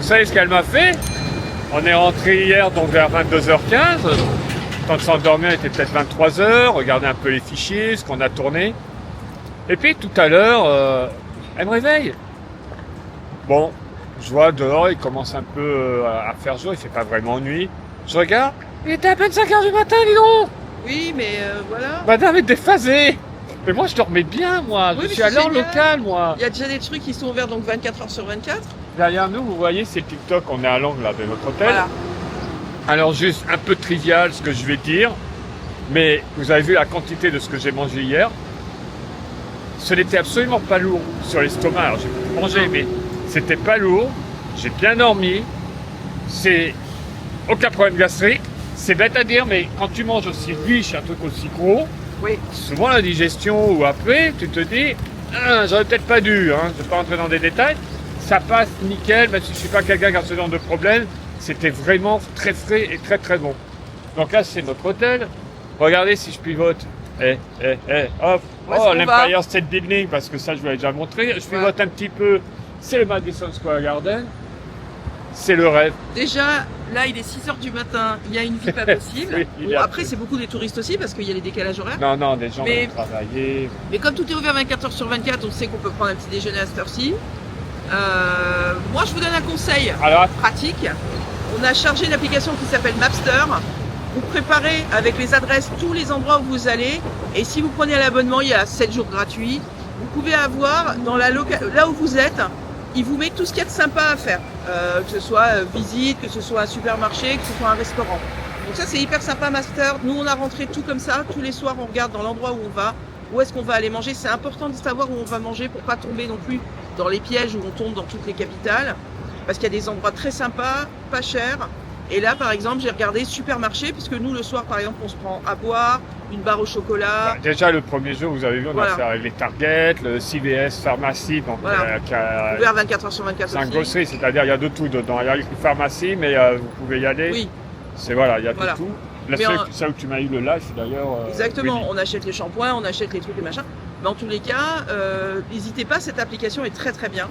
Vous savez ce qu'elle m'a fait? On est rentré hier, donc vers 22h15. Quand de s'endormir, il était peut-être 23h. Regardez un peu les fichiers, ce qu'on a tourné. Et puis tout à l'heure, elle me réveille. Bon, je vois dehors, il commence un peu à faire jour, il fait pas vraiment nuit. Je regarde, il était à peine 5h du matin, dis donc. Oui, mais voilà. Madame est déphasée. Mais moi, je dormais bien, moi. Oui, Je suis à l'heure locale, moi. Il y a déjà des trucs qui sont ouverts donc 24 heures sur 24. Derrière nous, vous voyez, c'est le TikTok. On est à l'angle là, de notre hôtel. Voilà. Alors, juste un peu trivial ce que je vais dire. Mais vous avez vu la quantité de ce que j'ai mangé hier. Ce n'était absolument pas lourd sur l'estomac. Alors, j'ai mangé, mais c'était pas lourd. J'ai bien dormi. C'est aucun problème gastrique. C'est bête à dire, mais quand tu manges aussi riche, un truc aussi gros, Oui. souvent la digestion ou après, tu te dis, ah, j'aurais peut-être pas dû, je ne vais pas rentrer dans des détails. Ça passe nickel, même si je ne suis pas quelqu'un qui a ce genre de problème. C'était vraiment très frais et très très bon. Donc là, c'est notre hôtel. Regardez si je pivote. Hop. Oh, l'Empire State Building, parce que ça, je vous l'ai déjà montré. Je pivote un petit peu. C'est le Madison Square Garden. C'est le rêve. Déjà, là, il est 6h du matin, il y a une vie pas possible. Oui, Bon, après, c'est beaucoup des touristes aussi, parce qu'il y a les décalages horaires. Non, des gens qui vont travailler. Mais comme tout est ouvert 24 heures sur 24, on sait qu'on peut prendre un petit déjeuner à cette heure-ci. Moi, je vous donne un conseil pratique. On a chargé une application qui s'appelle Mapster. Vous préparez avec les adresses tous les endroits où vous allez. Et si vous prenez l'abonnement, il y a 7 jours gratuits. Vous pouvez avoir, dans là où vous êtes, il vous met tout ce qu'il y a de sympa à faire. Que ce soit visite, que ce soit un supermarché, que ce soit un restaurant. Donc ça, c'est hyper sympa, Master. Nous, on a rentré tout comme ça. Tous les soirs, on regarde dans l'endroit où on va, où est-ce qu'on va aller manger. C'est important de savoir où on va manger pour pas tomber non plus dans les pièges où on tombe dans toutes les capitales. Parce qu'il y a des endroits très sympas, pas chers. Et là, par exemple, j'ai regardé supermarché, puisque nous, le soir, par exemple, on se prend à boire, une barre au chocolat. Déjà, le premier jour, vous avez vu, on a fait avec les Target, le CVS Pharmacie, donc qui a ouvert 24 heures sur 24 c'est un grosserie, c'est-à-dire il y a de tout dedans. Il y a une pharmacie, mais vous pouvez y aller. Oui. C'est voilà, il y a de tout. Ça où tu m'as eu le live, d'ailleurs. Exactement, on achète les shampoings, on achète les trucs et machin. Mais en tous les cas, n'hésitez pas, cette application est très très bien.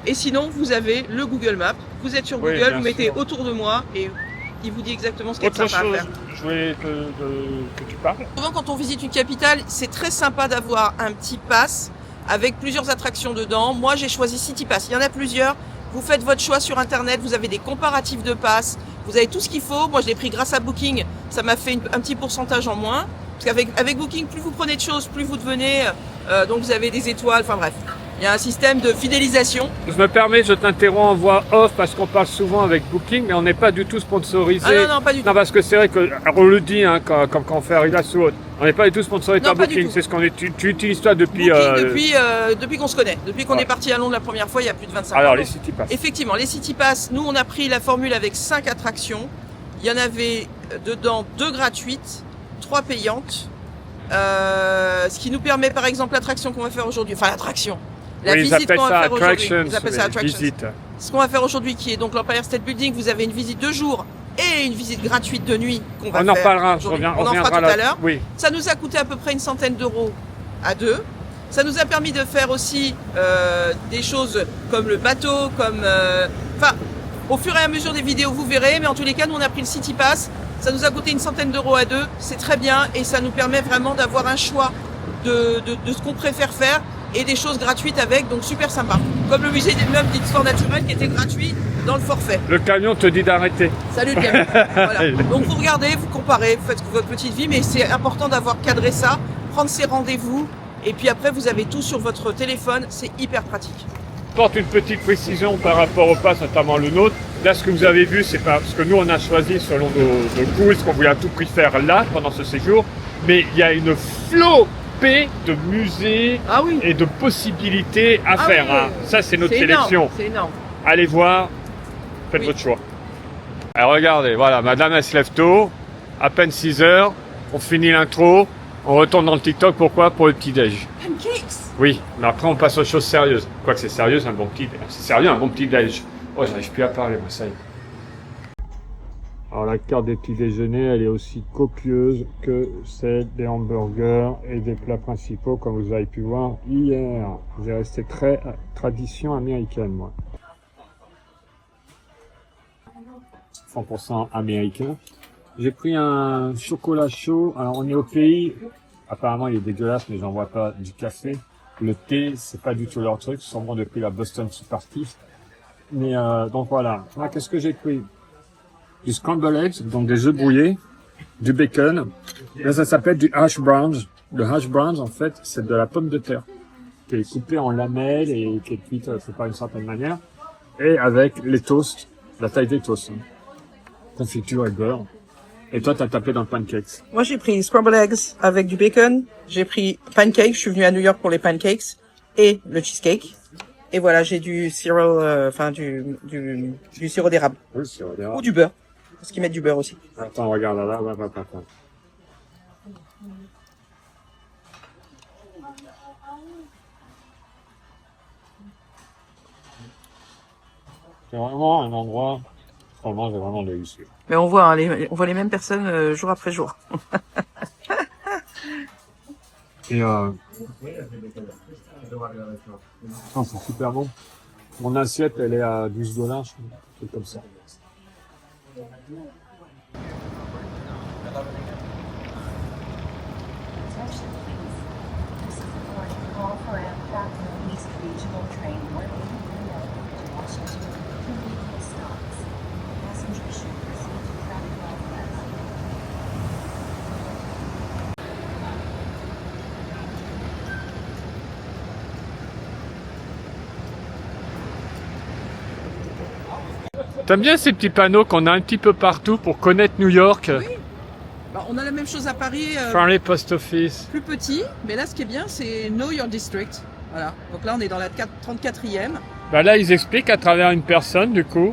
Et sinon, vous avez le Google Maps. Vous êtes sur Google, vous mettez autour de moi et il vous dit exactement ce qu'il y a de sympa à faire. Je voulais que tu parles. Souvent, quand on visite une capitale, c'est très sympa d'avoir un petit pass avec plusieurs attractions dedans. Moi, j'ai choisi City Pass. Il y en a plusieurs. Vous faites votre choix sur Internet. Vous avez des comparatifs de pass. Vous avez tout ce qu'il faut. Moi, je l'ai pris grâce à Booking. Ça m'a fait un petit pourcentage en moins. Parce qu'avec Booking, plus vous prenez de choses, plus vous devenez. Donc, vous avez des étoiles. Enfin bref. Il y a un système de fidélisation. Je me permets, je t'interromps en voix off parce qu'on parle souvent avec Booking, mais on n'est pas du tout sponsorisé. Ah non, pas du tout. Non, parce que c'est vrai qu'on le dit, comme quand on fait Arrivas ou autre, on n'est pas du tout sponsorisé par Booking. C'est ce qu'on est. Tu utilises toi depuis. Depuis qu'on se connaît. Depuis qu'on est parti à Londres la première fois, il y a plus de 25 ans. Alors, les City Pass. Effectivement, les City Pass, nous, on a pris la formule avec 5 attractions. Il y en avait dedans 2 gratuites, 3 payantes. Ce qui nous permet, par exemple, l'attraction qu'on va faire aujourd'hui. Enfin, l'attraction. La visite qu'on va faire aujourd'hui. Ils appellent ça attraction. Ce qu'on va faire aujourd'hui, qui est donc l'Empire State Building, vous avez une visite de jour et une visite gratuite de nuit qu'on va faire. On en parlera, on en fera tout à l'heure. Oui. Ça nous a coûté à peu près une centaine d'euros à 2. Ça nous a permis de faire aussi des choses comme le bateau, comme... Enfin, au fur et à mesure des vidéos, vous verrez, mais en tous les cas, nous, on a pris le City Pass. Ça nous a coûté une centaine d'euros à 2. C'est très bien et ça nous permet vraiment d'avoir un choix de ce qu'on préfère faire et des choses gratuites avec, donc super sympa. Comme le musée des meubles d'histoire naturelle qui était gratuit dans le forfait. Le camion te dit d'arrêter. Salut le camion. Voilà. Donc vous regardez, vous comparez, vous faites votre petite vie, mais c'est important d'avoir cadré ça, prendre ses rendez-vous, et puis après vous avez tout sur votre téléphone, c'est hyper pratique. Porte une petite précision par rapport au pass, notamment le nôtre. Là, ce que vous avez vu, c'est pas parce que nous on a choisi selon nos goûts, ce qu'on voulait à tout prix faire là pendant ce séjour, mais il y a une de musées et de possibilités à faire. Oui. Ça, c'est notre sélection. C'est énorme. Allez voir, faites votre choix. Alors regardez, voilà, madame elle se lève tôt, à peine 6h, on finit l'intro, on retourne dans le TikTok, pourquoi? Pour le petit-déj. Pancakes. Oui, mais après on passe aux choses sérieuses. Quoique c'est sérieux, un bon petit-déj. C'est sérieux, un bon petit-déj. Oh, j'arrive plus à parler, moi, ça y est. Alors la carte des petits déjeuners, elle est aussi copieuse que celle des hamburgers et des plats principaux, comme vous avez pu voir hier. J'ai resté très tradition américaine, moi. 100% américain. J'ai pris un chocolat chaud. Alors on est au pays. Apparemment il est dégueulasse, mais j'en vois pas du café. Le thé, c'est pas du tout leur truc. Sûrement depuis la Boston Tea Party. Mais donc voilà. Là, qu'est-ce que j'ai pris? Du scrambled eggs, donc des œufs brouillés, du bacon. Là, ça s'appelle du hash browns. Le hash browns, en fait, c'est de la pomme de terre qui est coupée en lamelles et qui est cuite, pas d'une certaine manière. Et avec les toasts, la taille des toasts. Confiture et beurre. Et toi, t'as tapé dans le pancakes. Moi, j'ai pris scrambled eggs avec du bacon. J'ai pris pancakes. Je suis venu à New York pour les pancakes et le cheesecake. Et voilà, j'ai du sirop, du sirop d'érable. Oui, sirop d'érable. Ou du beurre. Parce qu'ils mettent du beurre aussi. Attends, regarde là. C'est vraiment un endroit, vraiment, j'ai vraiment délicieux. Mais on voit, hein, on voit les mêmes personnes jour après jour. Et c'est super bon. Mon assiette, elle est à $12, je crois. C'est comme ça. T'aimes bien ces petits panneaux qu'on a un petit peu partout pour connaître New York? Oui. Bah, on a la même chose à Paris. Friendly Post Office. Plus petit, mais là ce qui est bien c'est Know Your District. Voilà. Donc là on est dans la 34e. Bah là ils expliquent à travers une personne du coup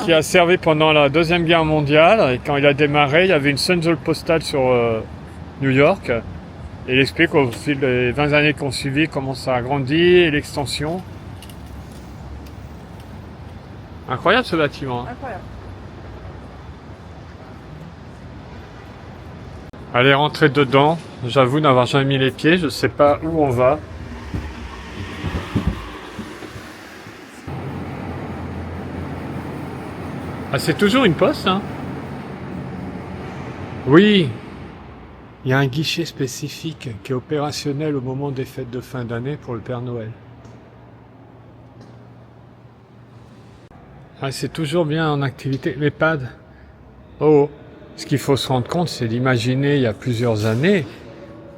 qui a servi pendant la Deuxième Guerre mondiale et quand il a démarré il y avait une centrale postale sur New York. Et il explique au fil des 20 années qu'on suivi comment ça a grandi et l'extension. Incroyable ce bâtiment. Incroyable. Allez, rentrer dedans. J'avoue n'avoir jamais mis les pieds. Je sais pas où on va. Ah, c'est toujours une poste, hein? Oui. Il y a un guichet spécifique qui est opérationnel au moment des fêtes de fin d'année pour le Père Noël. Ah, c'est toujours bien en activité. L'EHPAD. Oh. Ce qu'il faut se rendre compte, c'est d'imaginer il y a plusieurs années,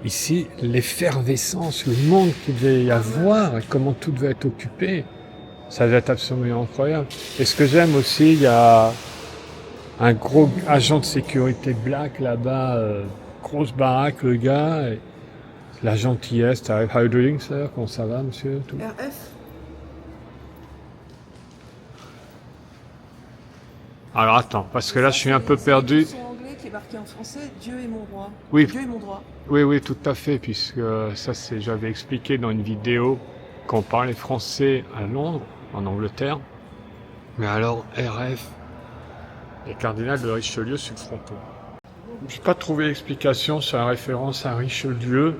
ici, l'effervescence, le monde qu'il devait y avoir et comment tout devait être occupé. Ça devait être absolument incroyable. Et ce que j'aime aussi, il y a un gros agent de sécurité black là-bas, grosse baraque, le gars, et la gentillesse. How are you doing, sir? Comment ça va, monsieur? Tout. RF. Alors attends, parce que là je suis un peu perdu. C'est anglais qui est marqué en français, Dieu est mon roi. Oui. Dieu est mon droit. Oui, tout à fait, puisque ça c'est, j'avais expliqué dans une vidéo qu'on parlait français à Londres, en Angleterre. Mais alors RF, les cardinals de Richelieu sur le fronton. Je n'ai pas trouvé l'explication sur la référence à Richelieu.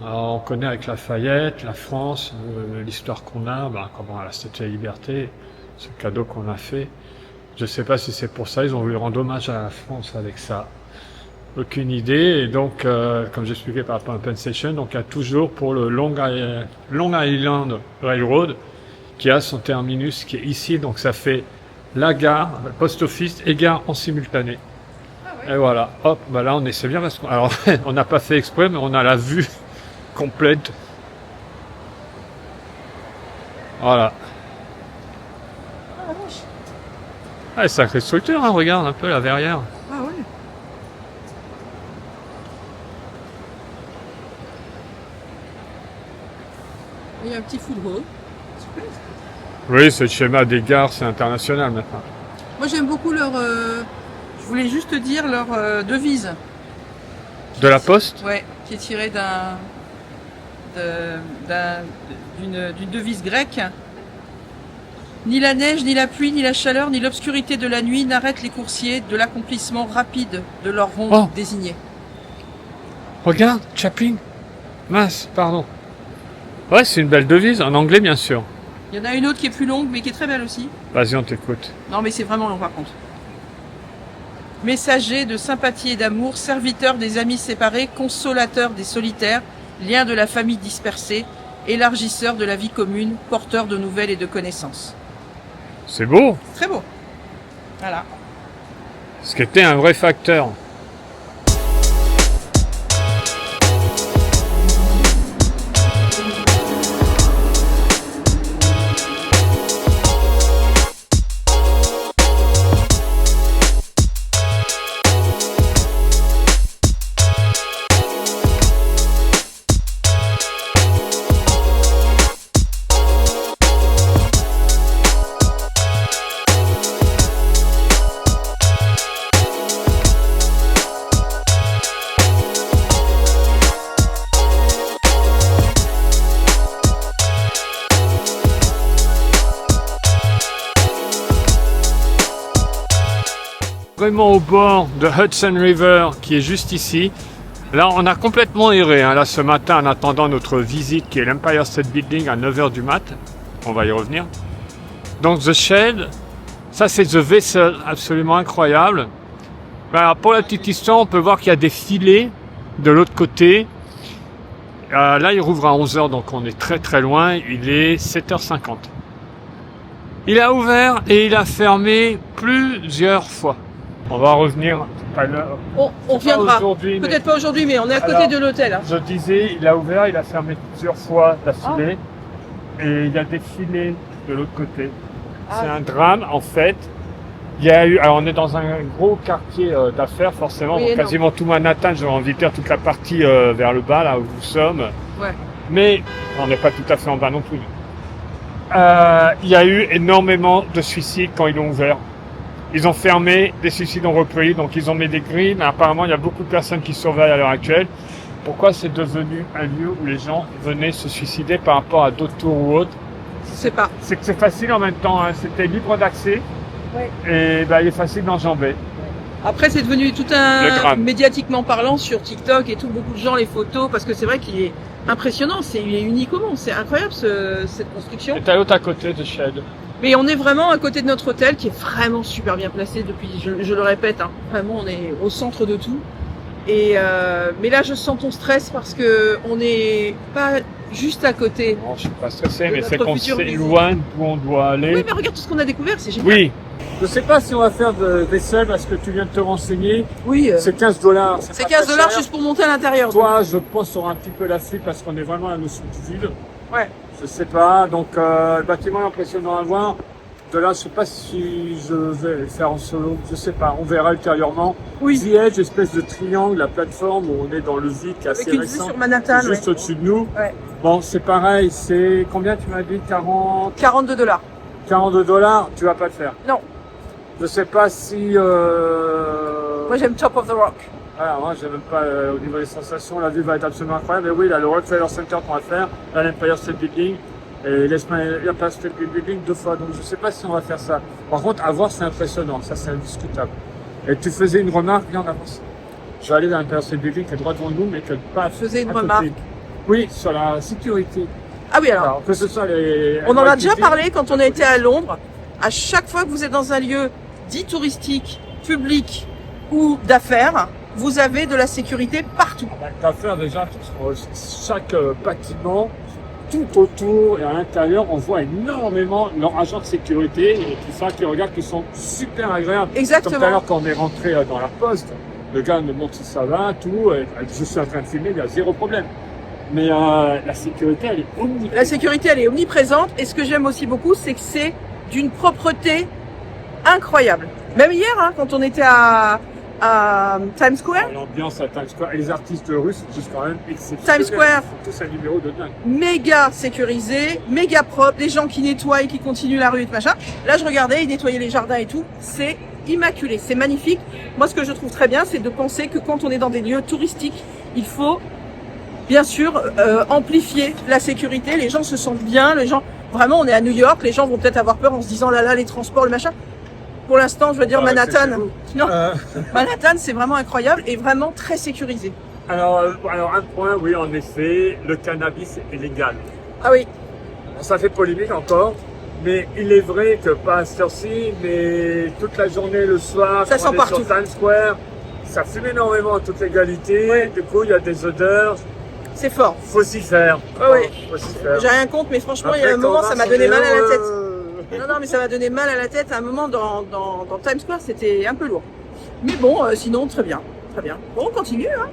Alors, on connaît avec Lafayette, la France, l'histoire qu'on a, comment la Statue de la Liberté, ce cadeau qu'on a fait. Je sais pas si c'est pour ça, ils ont voulu rendre hommage à la France avec ça. Aucune idée. Et donc, comme j'expliquais par rapport à Penn Station, donc il y a toujours pour le Long Island Railroad, qui a son terminus qui est ici. Donc ça fait la gare, le post office et gare en simultané. Ah ouais. Et voilà, hop, là on essaie bien parce qu'on, alors on n'a pas fait exprès, mais on a la vue complète. Voilà. Ah, sacrée structure, hein, regarde un peu la verrière. Ah ouais. Il y a un petit food hall. Super. Oui, ce schéma des gares, c'est international maintenant. Moi j'aime beaucoup leur... je voulais juste dire leur devise. De la Poste? Ouais, qui est tirée d'une devise grecque. Ni la neige, ni la pluie, ni la chaleur, ni l'obscurité de la nuit n'arrêtent les coursiers de l'accomplissement rapide de leur ronde désignée. Regarde, Chaplin. Mince, pardon. Ouais, c'est une belle devise, en anglais bien sûr. Il y en a une autre qui est plus longue, mais qui est très belle aussi. Vas-y, on t'écoute. Non, mais c'est vraiment long par contre. Messager de sympathie et d'amour, serviteur des amis séparés, consolateur des solitaires, lien de la famille dispersée, élargisseur de la vie commune, porteur de nouvelles et de connaissances. C'est beau. Très beau. Voilà. Ce qui était un vrai facteur. Vraiment au bord de Hudson River qui est juste ici. Là on a complètement erré là ce matin en attendant notre visite qui est l'Empire State Building à 9h du mat. On va y revenir. Donc The Shed, ça c'est The Vessel, absolument incroyable. Alors, pour la petite histoire, on peut voir qu'il y a des filets de l'autre côté. Là il rouvre à 11h donc on est très très loin, il est 7h50. Il a ouvert et il a fermé plusieurs fois. On va revenir tout à l'heure. On viendra. Peut-être pas aujourd'hui, mais on est à côté de l'hôtel. Hein. Je disais, il a ouvert, il a fermé plusieurs fois d'affilée. Et il y a des filets de l'autre côté. C'est un drame, en fait. Il y a eu, alors on est dans un gros quartier d'affaires, forcément. Oui, donc quasiment tout Manhattan, j'aurais envie de dire toute la partie vers le bas, là où nous sommes. Ouais. Mais on n'est pas tout à fait en bas non plus. Il y a eu énormément de suicides quand ils l'ont ouvert. Ils ont fermé, des suicides ont repris, donc ils ont mis des grilles, mais apparemment il y a beaucoup de personnes qui surveillent à l'heure actuelle. Pourquoi c'est devenu un lieu où les gens venaient se suicider par rapport à d'autres tours ou autres? Je sais pas. C'est que c'est facile en même temps, hein. C'était libre d'accès, et il est facile d'enjamber. Après c'est devenu tout médiatiquement parlant sur TikTok et tout, beaucoup de gens les photos, parce que c'est vrai qu'il est impressionnant, il est unique au monde, c'est incroyable cette construction. Et t'as l'autre à côté de Shed. Mais on est vraiment à côté de notre hôtel qui est vraiment super bien placé depuis, je le répète, hein, vraiment on est au centre de tout. Et mais là je sens ton stress parce que on n'est pas juste à côté. Non, je suis pas stressé, mais c'est qu'on s'éloigne d'où on doit aller. Oui, mais regarde tout ce qu'on a découvert, c'est génial. Oui. Je sais pas si on va faire de vaisselle parce que tu viens de te renseigner. Oui. C'est $15. C'est $15 juste pour monter à l'intérieur. Toi, je pense, aura un petit peu la flip parce qu'on est vraiment à la notion du vide. Ouais. Je sais pas, donc le bâtiment est impressionnant à voir. De là, je sais pas si je vais le faire en solo, je sais pas, on verra ultérieurement. Oui. The Edge, espèce de triangle, la plateforme où on est dans le vide qui est assez avec récent. Vue sur Manhattan, juste au-dessus de nous. Ouais. Bon, c'est pareil, c'est combien tu m'as dit? $42. $42, tu vas pas le faire. Non. Je sais pas si... Moi j'aime Top of the Rock. Voilà, moi j'aime même pas au niveau des sensations, la vue va être absolument incroyable. Mais oui, là, le Rockefeller Center qu'on va faire, là, l'Empire State Building, et l'Empire State Building 2 fois. Donc je sais pas si on va faire ça. Par contre, à voir, c'est impressionnant, ça c'est indiscutable. Et tu faisais une remarque, viens en avance. Je vais aller dans l'Empire State Building qui est droit devant nous, mais qui n'est pas... Je faisais une remarque. Oui, sur la sécurité. Ah oui, alors que ce soit les... On en a déjà parlé quand on a été à Londres. À chaque fois que vous êtes dans un lieu dit touristique, public ou d'affaires, vous avez de la sécurité partout. D'affaires déjà, chaque bâtiment, tout autour et à l'intérieur, on voit énormément leurs agents de sécurité et tout ça qui regardent, qui sont super agréables. Exactement. Comme tout à l'heure quand on est rentré dans la poste, le gars me montre si ça va, tout, et je suis en train de filmer, il y a zéro problème. Mais la sécurité, elle est omniprésente. La sécurité, elle est omniprésente. Et ce que j'aime aussi beaucoup, c'est que c'est d'une propreté incroyable. Même hier, hein, quand on était à Times Square. L'ambiance à Times Square. Et les artistes russes, c'est quand même exceptionnel. Times Square. Ils font tous un numéro de dingue. Méga sécurisé, méga propre. Des gens qui nettoient et qui continuent la rue et tout machin. Là, je regardais, ils nettoyaient les jardins et tout. C'est immaculé. C'est magnifique. Moi, ce que je trouve très bien, c'est de penser que quand on est dans des lieux touristiques, il faut bien sûr amplifier la sécurité. Les gens se sentent bien. Les gens, vraiment, on est à New York. Les gens vont peut-être avoir peur en se disant là, les transports, le machin. Pour l'instant, je veux dire Manhattan. Non, Manhattan, c'est vraiment incroyable et vraiment très sécurisé. Alors un point, oui, en effet, le cannabis est légal. Ah oui. Ça fait polémique encore. Mais il est vrai que pas à cette heure-ci, mais toute la journée, le soir, ça sent partout. Sur Times Square, ça fume énormément en toute légalité. Ouais. Du coup, il y a des odeurs. C'est fort. Faut s'y faire. Oui. J'ai rien contre, mais franchement, après, il y a un moment, ça m'a donné mal à la tête. Non, mais ça m'a donné mal à la tête. À un moment, dans Times Square, c'était un peu lourd. Mais bon, sinon, très bien. Très bien. Bon, on continue, hein.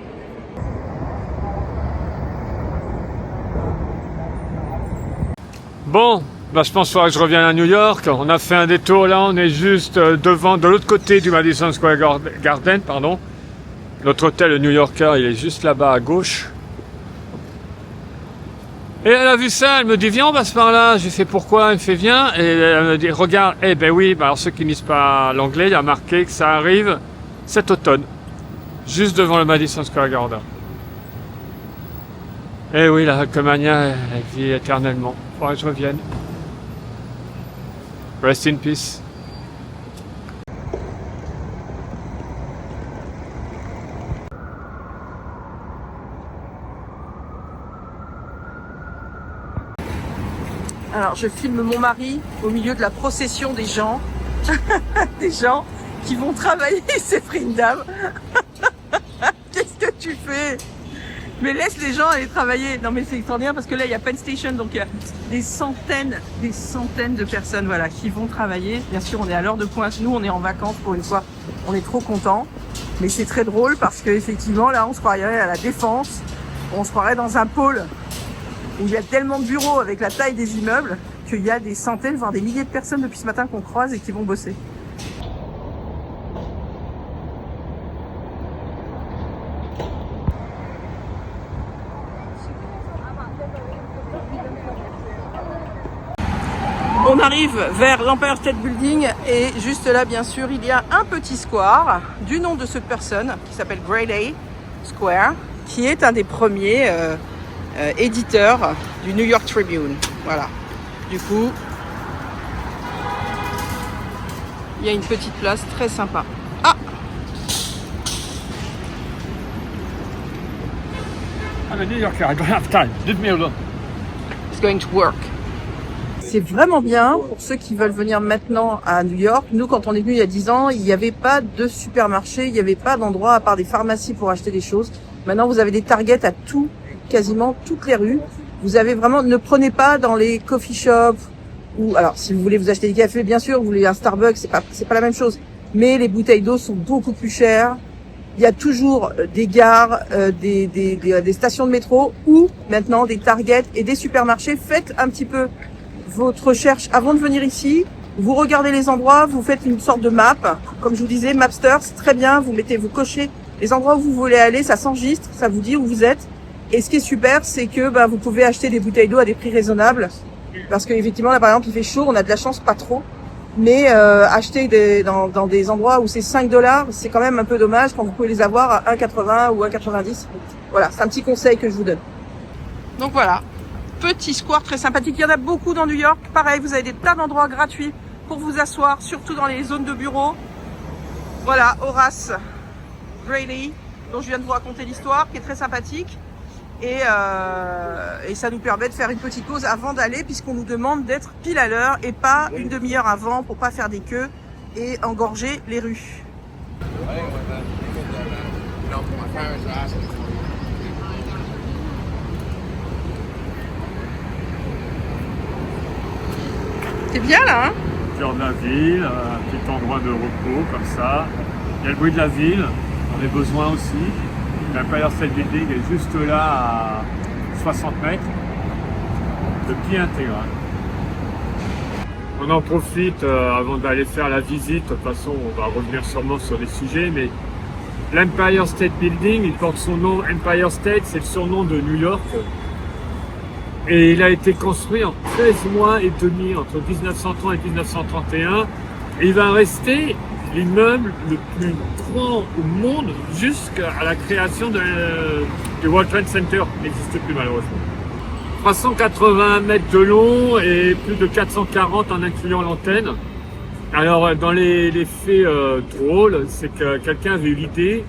Bon, bah, je pense que je reviens à New York. On a fait un détour là, on est juste devant, de l'autre côté du Madison Square Garden, pardon. Notre hôtel, le New Yorker, il est juste là-bas à gauche. Et elle a vu ça, elle me dit viens on passe par là. J'ai fait pourquoi? Elle me fait viens. Et elle me dit regarde, eh ben oui, bah alors ceux qui lisent pas l'anglais, il y a marqué que ça arrive cet automne. Juste devant le Madison Square Garden. Eh oui, la Hulkamania, elle vit éternellement. Faudrait que je revienne. Rest in peace. Alors, je filme mon mari au milieu de la procession des gens, des gens qui vont travailler, c'est Frindam. Qu'est-ce que tu fais? Mais laisse les gens aller travailler. Non mais c'est extraordinaire parce que là il y a Penn Station, donc il y a des centaines de personnes voilà, qui vont travailler. Bien sûr on est à l'heure de pointe, nous on est en vacances pour une fois, on est trop contents. Mais c'est très drôle parce que effectivement là on se croirait à la Défense, on se croirait dans un pôle où il y a tellement de bureaux avec la taille des immeubles qu'il y a des centaines, voire des milliers de personnes depuis ce matin qu'on croise et qui vont bosser. On arrive vers l'Empire State Building et juste là, bien sûr, il y a un petit square du nom de cette personne qui s'appelle Grade A Square, qui est un des premiers éditeurs du New York Tribune. Voilà. Du coup, il y a une petite place très sympa. Ah! I'm a New Yorker, I don't have time. Leave me alone. It's going to work. C'est vraiment bien pour ceux qui veulent venir maintenant à New York. Nous, quand on est venu il y a 10 ans, il n'y avait pas de supermarché, il n'y avait pas d'endroit à part des pharmacies pour acheter des choses. Maintenant, vous avez des Target à quasiment toutes les rues. Vous avez vraiment, ne prenez pas dans les coffee shops ou, alors, si vous voulez vous acheter des cafés, bien sûr, vous voulez un Starbucks, c'est pas la même chose. Mais les bouteilles d'eau sont beaucoup plus chères. Il y a toujours des gares, des stations de métro ou maintenant des Target et des supermarchés. Faites un petit peu votre recherche avant de venir ici, vous regardez les endroits, vous faites une sorte de map, comme je vous disais, Mapster, c'est très bien, vous cochez les endroits où vous voulez aller, ça s'enregistre, ça vous dit où vous êtes, et ce qui est super, c'est que vous pouvez acheter des bouteilles d'eau à des prix raisonnables, parce qu'effectivement, là par exemple, il fait chaud, on a de la chance, pas trop, mais acheter dans des endroits où c'est 5$, c'est quand même un peu dommage quand vous pouvez les avoir à 1,80 ou 1,90. Voilà, c'est un petit conseil que je vous donne. Donc voilà. Petit square très sympathique. Il y en a beaucoup dans New York. Pareil, vous avez des tas d'endroits gratuits pour vous asseoir, surtout dans les zones de bureaux. Voilà, Horace Greeley, dont je viens de vous raconter l'histoire, qui est très sympathique. Et ça nous permet de faire une petite pause avant d'aller, puisqu'on nous demande d'être pile à l'heure et pas une demi-heure avant pour pas faire des queues et engorger les rues. C'est bien là, hein? Cœur de la ville, un petit endroit de repos comme ça. Il y a le bruit de la ville, on a besoin aussi. L'Empire State Building est juste là à 60 mètres. Le pied intégral. On en profite avant d'aller faire la visite. De toute façon, on va revenir sûrement sur les sujets, mais l'Empire State Building, il porte son nom. Empire State, c'est le surnom de New York. Et il a été construit en 13 mois et demi, entre 1930 et 1931. Et il va rester l'immeuble le plus grand au monde jusqu'à la création du World Trade Center, qui n'existe plus malheureusement. 380 mètres de long et plus de 440 en incluant l'antenne. Alors dans les faits drôles, c'est que quelqu'un avait eu l'idée,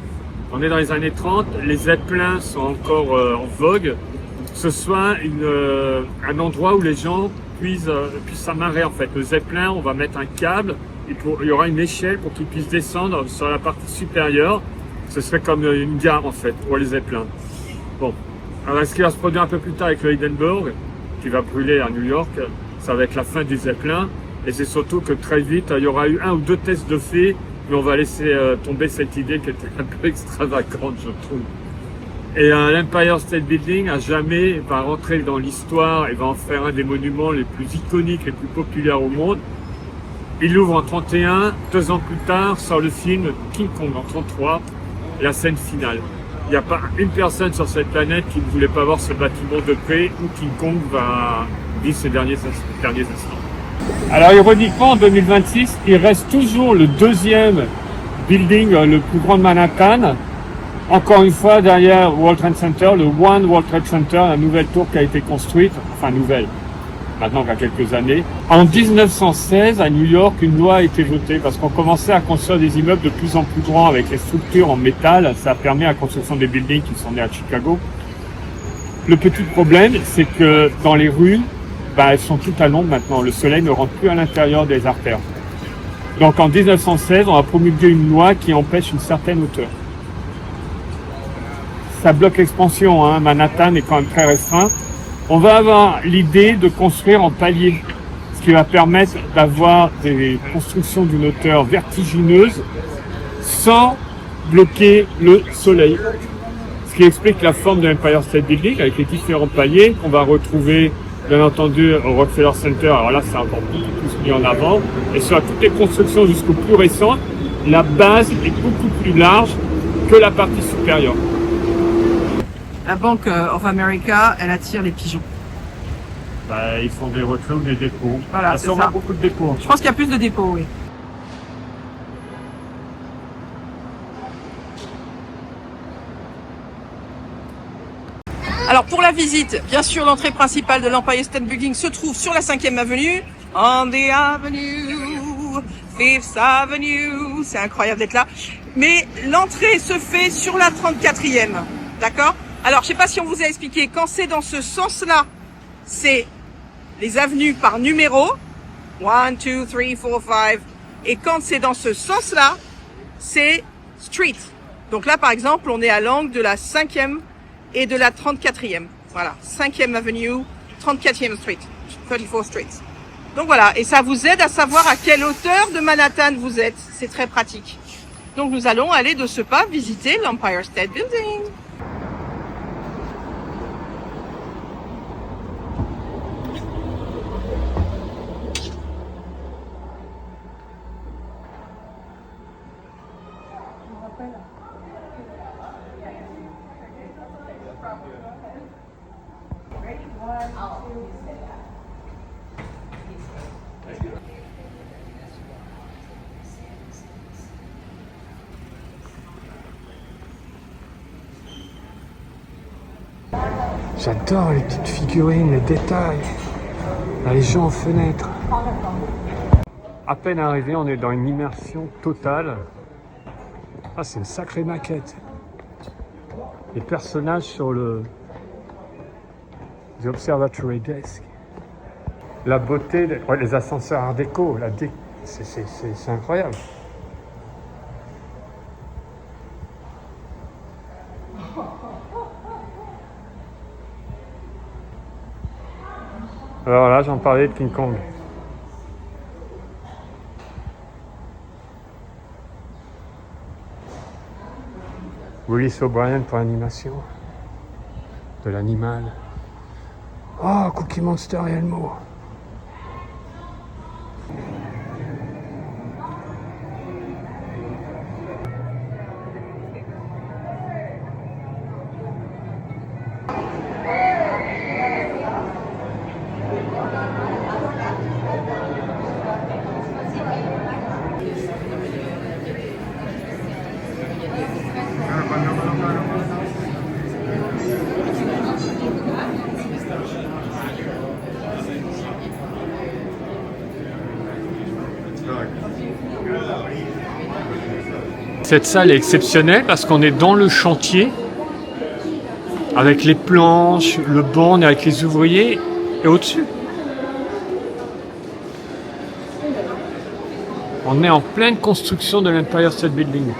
on est dans les années 30, les zeppelins sont encore en vogue, ce soit un endroit où les gens puisse s'amarrer en fait. Le Zeppelin, on va mettre un câble, il y aura une échelle pour qu'il puisse descendre sur la partie supérieure. Ce serait comme une gare en fait pour les Zeppelins. Bon, alors ce qui va se produire un peu plus tard avec le Hindenburg, qui va brûler à New York, ça va être la fin du Zeppelin. Et c'est surtout que très vite, il y aura eu 1 ou 2 tests de fait, mais on va laisser tomber cette idée qui était un peu extravagante, je trouve. Et l'Empire State Building à jamais va rentrer dans l'histoire et va en faire un des monuments les plus iconiques, les plus populaires au monde. Il l'ouvre en 31, 2 ans plus tard sort le film King Kong en 33, la scène finale. Il n'y a pas une personne sur cette planète qui ne voulait pas voir ce bâtiment de paix où King Kong va vivre ses derniers instants. Alors ironiquement, en 2026, il reste toujours le 2e building le plus grand de Manhattan. Encore une fois, derrière World Trade Center, le One World Trade Center, la nouvelle tour qui a été construite, enfin nouvelle, maintenant qu'il y a quelques années. En 1916, à New York, une loi a été votée parce qu'on commençait à construire des immeubles de plus en plus grands avec les structures en métal. Ça a permis la construction des buildings qui sont nés à Chicago. Le petit problème, c'est que dans les rues, elles sont toutes à l'ombre maintenant. Le soleil ne rentre plus à l'intérieur des artères. Donc en 1916, on a promulgué une loi qui empêche une certaine hauteur. Ça bloque l'expansion, hein. Manhattan est quand même très restreint. On va avoir l'idée de construire en palier, ce qui va permettre d'avoir des constructions d'une hauteur vertigineuse sans bloquer le soleil. Ce qui explique la forme de l'Empire State Building avec les différents paliers qu'on va retrouver bien entendu au Rockefeller Center. Alors là, c'est encore beaucoup plus mis en avant. Et sur toutes les constructions jusqu'au plus récent, la base est beaucoup plus large que la partie supérieure. La Bank of America, elle attire les pigeons. Ils font des retraits ou des dépôts. Voilà, il y a sûrement beaucoup de dépôts. Je pense qu'il y a plus de dépôts, oui. Alors pour la visite, bien sûr, l'entrée principale de l'Empire State Building se trouve sur la 5e avenue. On the avenue, 5th Avenue. C'est incroyable d'être là. Mais l'entrée se fait sur la 34e. D'accord ? Alors, je sais pas si on vous a expliqué, quand c'est dans ce sens-là, c'est les avenues par numéro. 1, 2, 3, 4, 5. Et quand c'est dans ce sens-là, c'est street. Donc là, par exemple, on est à l'angle de la 5e et de la 34e. Voilà, 5e Avenue, 34e Street, 34th Street. Donc voilà, et ça vous aide à savoir à quelle hauteur de Manhattan vous êtes. C'est très pratique. Donc nous allons aller de ce pas visiter l'Empire State Building. J'adore les petites figurines, les détails, les gens aux fenêtres. À peine arrivé, on est dans une immersion totale. Ah, c'est une sacrée maquette. Les personnages sur le The Observatory Desk. La beauté, les ascenseurs art déco, c'est incroyable. Alors là, j'en parlais de King Kong. Willis O'Brien pour l'animation de l'animal. Oh, Cookie Monster et Elmo. Cette salle est exceptionnelle parce qu'on est dans le chantier avec les planches, le banc, on est avec les ouvriers et au-dessus, On est en pleine construction de l'Empire State Building.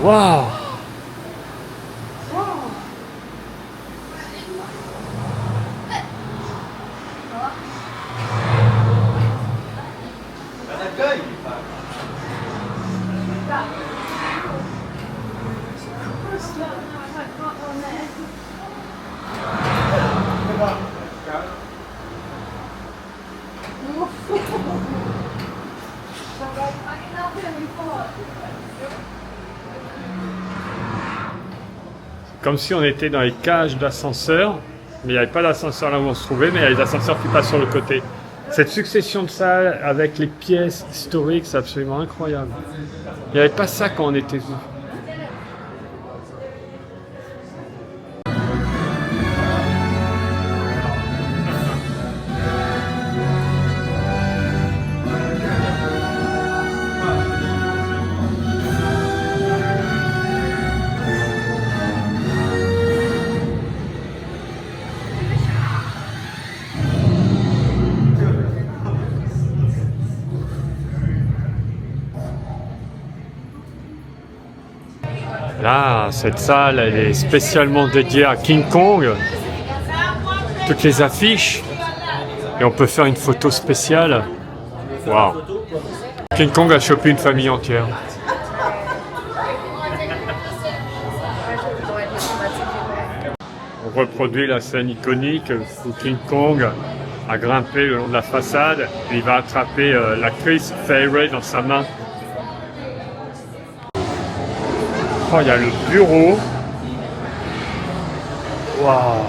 Waouh! Comme si on était dans les cages d'ascenseurs, mais il n'y avait pas d'ascenseur là où on se trouvait, mais il y a les ascenseurs qui passent sur le côté. Cette succession de salles avec les pièces historiques, c'est absolument incroyable. Il n'y avait pas ça quand on était venu. Là, cette salle, elle est spécialement dédiée à King Kong. Toutes les affiches. Et on peut faire une photo spéciale. Waouh! King Kong a chopé une famille entière. On reproduit la scène iconique où King Kong a grimpé le long de la façade et il va attraper l'actrice Fay Wray dans sa main. Oh, il y a le bureau. Waouh!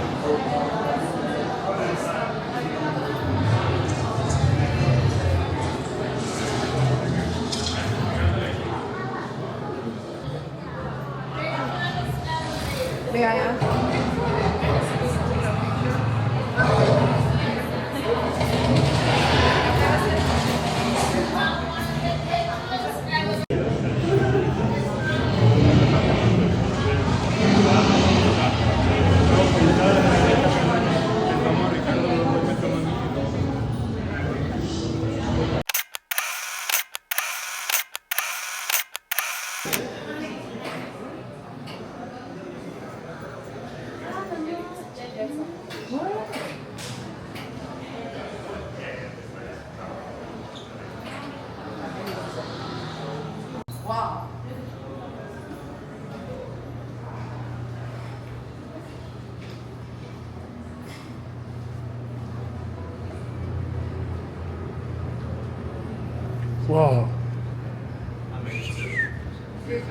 Wow.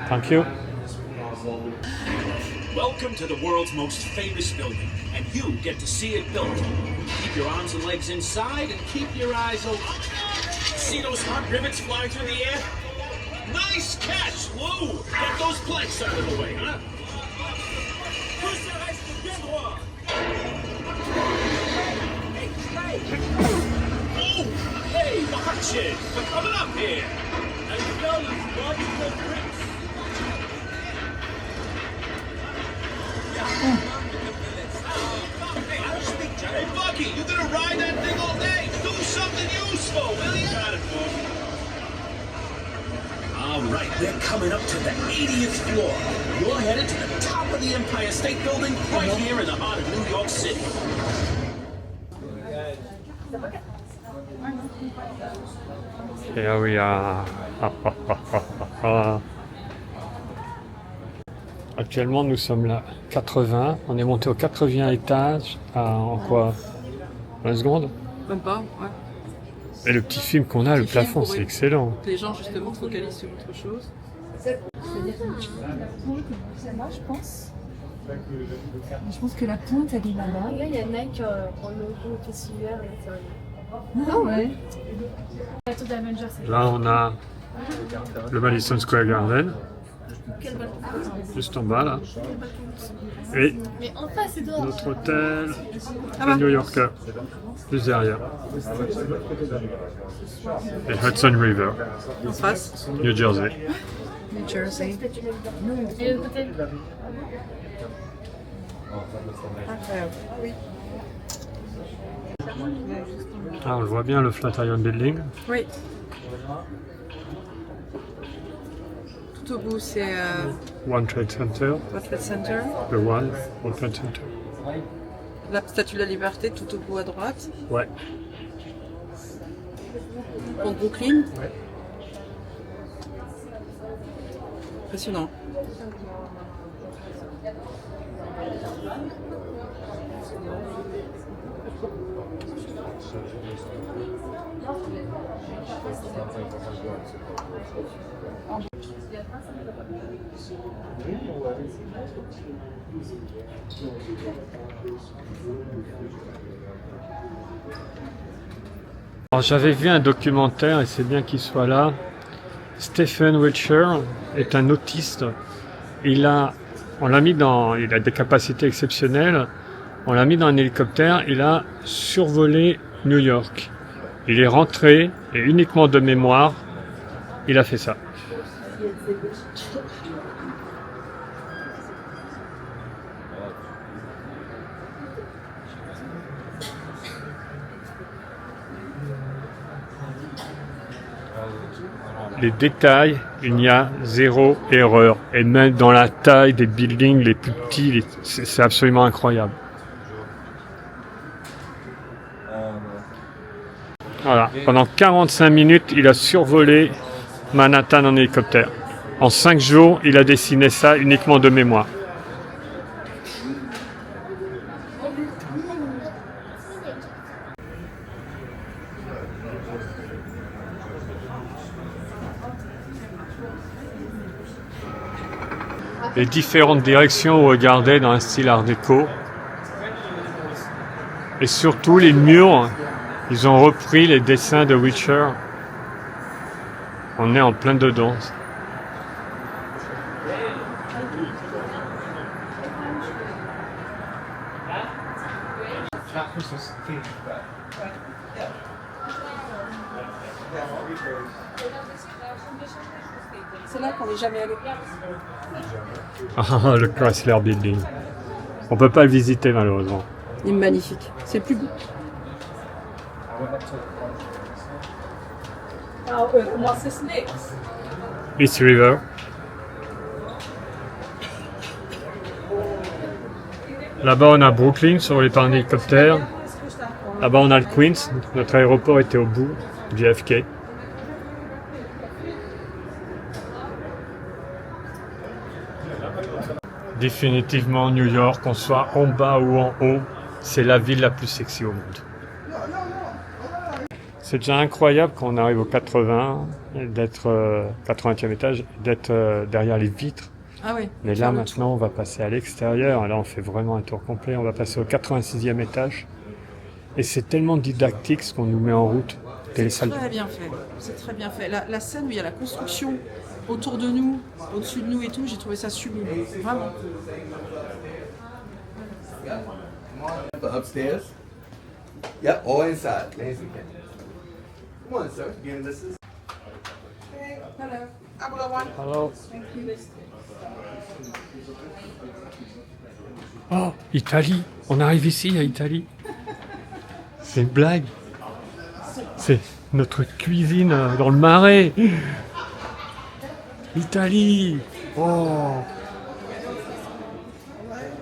Thank you. Welcome to the world's most famous building, and you get to see it built. Keep your arms and legs inside and keep your eyes open. See those hot rivets flying through the air? Nice catch, Lou! Get those planks out of the way, huh? Oh, hey, watch it! They're coming up here! And you know these logical bricks. Hey, Bucky, you gonna ride that thing all day? Do something useful, will you? Got it, Bucky. All right, We're coming up to the 80th floor. You're headed to the top of the Empire State Building right here in the heart of New York City. Here we are. Actuellement, nous sommes là, 80. On est monté au 80e étage en quoi 20 secondes. Même pas, ouais. Et le petit film qu'on a, le plafond, c'est excellent. Les gens, justement, se focalisent sur autre chose. Moi, je pense. Je pense que la pointe, elle est là-bas. Là, il y a Nike en logo qui est super à l'intérieur. Ah ouais. La tour d'Avengers, c'est Là, on a le Madison Square Garden, quel bateau? juste en bas, là. Et Mais en face, c'est dehors. notre hôtel, le New Yorker, juste derrière. Et Hudson River, En face. New Jersey. New Jersey. Et le côté. Incroyable. Oui. Ah, on le voit bien, le Flatiron Building. Oui. Tout au bout, c'est One Trade Center, World Trade Center. the One, World Trade Center. La Statue de la Liberté, tout au bout à droite. Ouais. Pont de Brooklyn. Impressionnant. Alors, j'avais vu un documentaire, et c'est bien qu'il soit là. Stephen Wiltshire est un autiste. Il a des capacités exceptionnelles. On l'a mis dans un hélicoptère. Il a survolé New York. Il est rentré et uniquement de mémoire, il a fait ça. Les détails, il n'y a zéro erreur. Et même dans la taille des buildings les plus petits, c'est absolument incroyable. Voilà, pendant 45 minutes, il a survolé Manhattan en hélicoptère. En 5 jours, il a dessiné ça uniquement de mémoire. Les différentes directions où regarder dans un style art déco. Et surtout les murs, ils ont repris les dessins de Wiltshire. On est en plein dedans. C'est là qu'on n'est jamais allé. Ah, le Chrysler Building. On peut pas le visiter malheureusement. Il est magnifique. C'est le plus beau. East River. Là-bas on a Brooklyn sur les parcs d'hélicoptère. Là-bas on a le Queens. Notre aéroport était au bout, JFK. Définitivement New York, qu'on soit en bas ou en haut, c'est la ville la plus sexy au monde. C'est déjà incroyable quand on arrive au 80e étage, d'être derrière les vitres. Ah oui. Mais là maintenant on va passer à l'extérieur, là on fait vraiment un tour complet, on va passer au 86e étage. Et c'est tellement didactique ce qu'on nous met en route. C'est très bien fait. C'est très bien fait. La scène où il y a la construction autour de nous, au-dessus de nous et tout, j'ai trouvé ça sublime. Vraiment. Upstairs? Yep, all inside. Nancy can. Come on, sir. Again, this is. Hello. I will have one. Alors... Oh, Italie. On arrive ici à Italie. C'est une blague. C'est notre cuisine dans le Marais. Italie. Oh.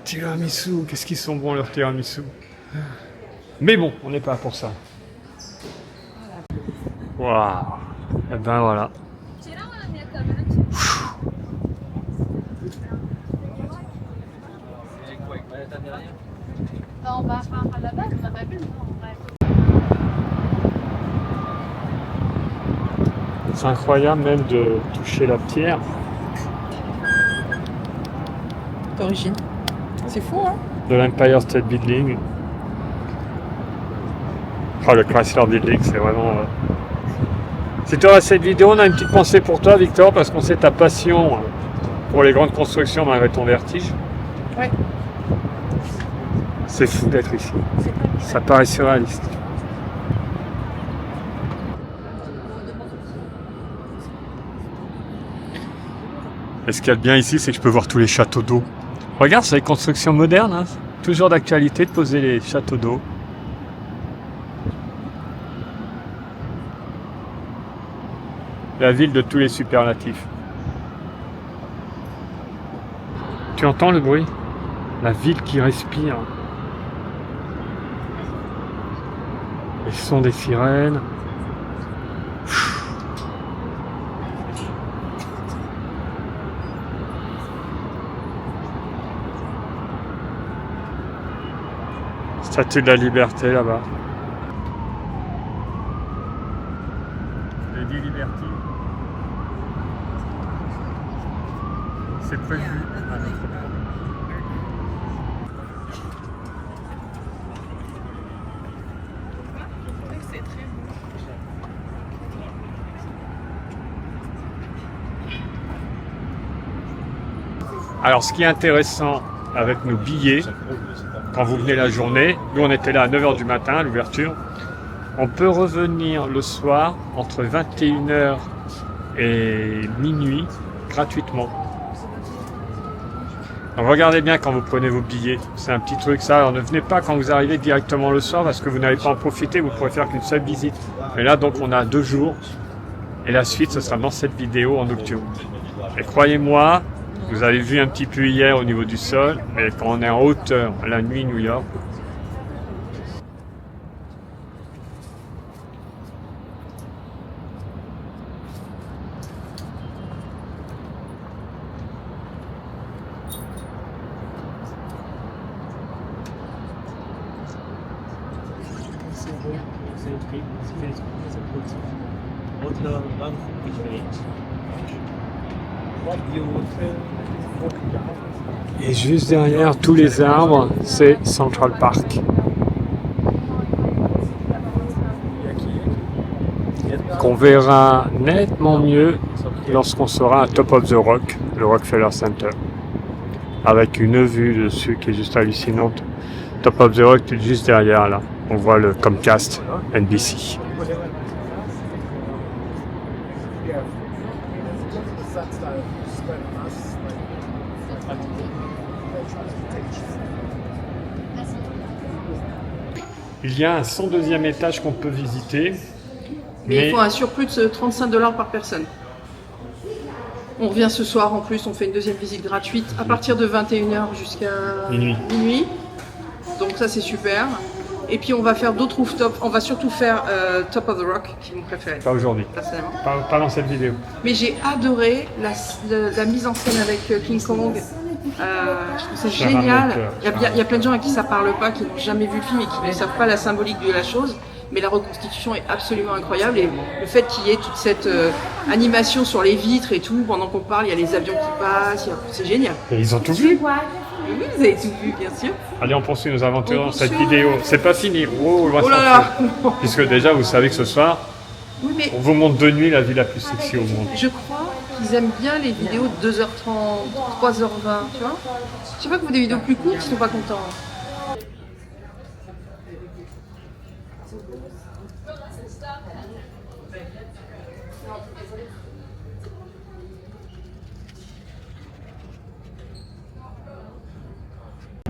Tiramisu, qu'est-ce qu'ils sont bons leurs tiramisu. Mais bon, on n'est pas pour ça. Waouh. Et ben voilà. On va à la base, on n'a pas vu, non? C'est incroyable même de toucher la pierre. D'origine. C'est fou, hein? De l'Empire State Building. Oh, le Chrysler Building, c'est vraiment... Si tu auras cette vidéo, on a une petite pensée pour toi, Victor, parce qu'on sait ta passion pour les grandes constructions malgré ton vertige. Ouais. C'est fou d'être ici. Ça paraît surréaliste. Et ce qu'il y a de bien ici, c'est que je peux voir tous les châteaux d'eau. Regarde, c'est les constructions modernes, hein. Toujours d'actualité de poser les châteaux d'eau. La ville de tous les superlatifs. Tu entends le bruit? La ville qui respire. Les sons des sirènes. Statue de la Liberté là-bas. Lady Liberty. C'est prévu à notre programme. C'est très beau. Alors ce qui est intéressant avec nos billets, quand vous venez la journée, nous on était là à 9h du matin à l'ouverture, on peut revenir le soir entre 21h et minuit gratuitement. Donc regardez bien quand vous prenez vos billets, c'est un petit truc ça, alors ne venez pas quand vous arrivez directement le soir parce que vous n'allez pas en profiter, vous pourrez faire qu'une seule visite. Mais là donc on a 2 jours et la suite ce sera dans cette vidéo en nocturne. Et croyez-moi, vous avez vu un petit peu hier au niveau du sol, mais quand on est en hauteur, la nuit New York, et juste derrière tous les arbres, c'est Central Park. Qu'on verra nettement mieux lorsqu'on sera à Top of the Rock, le Rockefeller Center. Avec une vue dessus qui est juste hallucinante. Top of the Rock, juste derrière là, on voit le Comcast NBC. Il y a un 102e étage qu'on peut visiter. Mais il faut un surplus de $35 par personne. On revient ce soir en plus, on fait une deuxième visite gratuite à partir de 21h jusqu'à minuit. Donc ça c'est super. Et puis on va faire d'autres rooftops. On va surtout faire Top of the Rock, qui est mon préféré. Pas aujourd'hui. Personnellement. Pas dans cette vidéo. Mais j'ai adoré la mise en scène avec King Kong. Je trouve ça génial. Il y a plein de gens à qui ça parle pas, qui n'ont jamais vu le film et qui ne savent pas la symbolique de la chose. Mais la reconstitution est absolument incroyable et le fait qu'il y ait toute cette animation sur les vitres et tout, pendant qu'on parle, il y a les avions qui passent, c'est génial. Et ils ont tout vu. Oui, vous avez tout vu, bien sûr. Allez, on poursuit nos aventures dans cette vidéo. C'est pas fini. Oh là là. Puisque déjà, vous savez que ce soir, oui, mais on vous montre de nuit la ville la plus sexy au monde. Je crois qu'ils aiment bien les vidéos de 2h30, 3h20, tu vois. Je sais pas que vous des vidéos plus courtes, ils sont pas contents.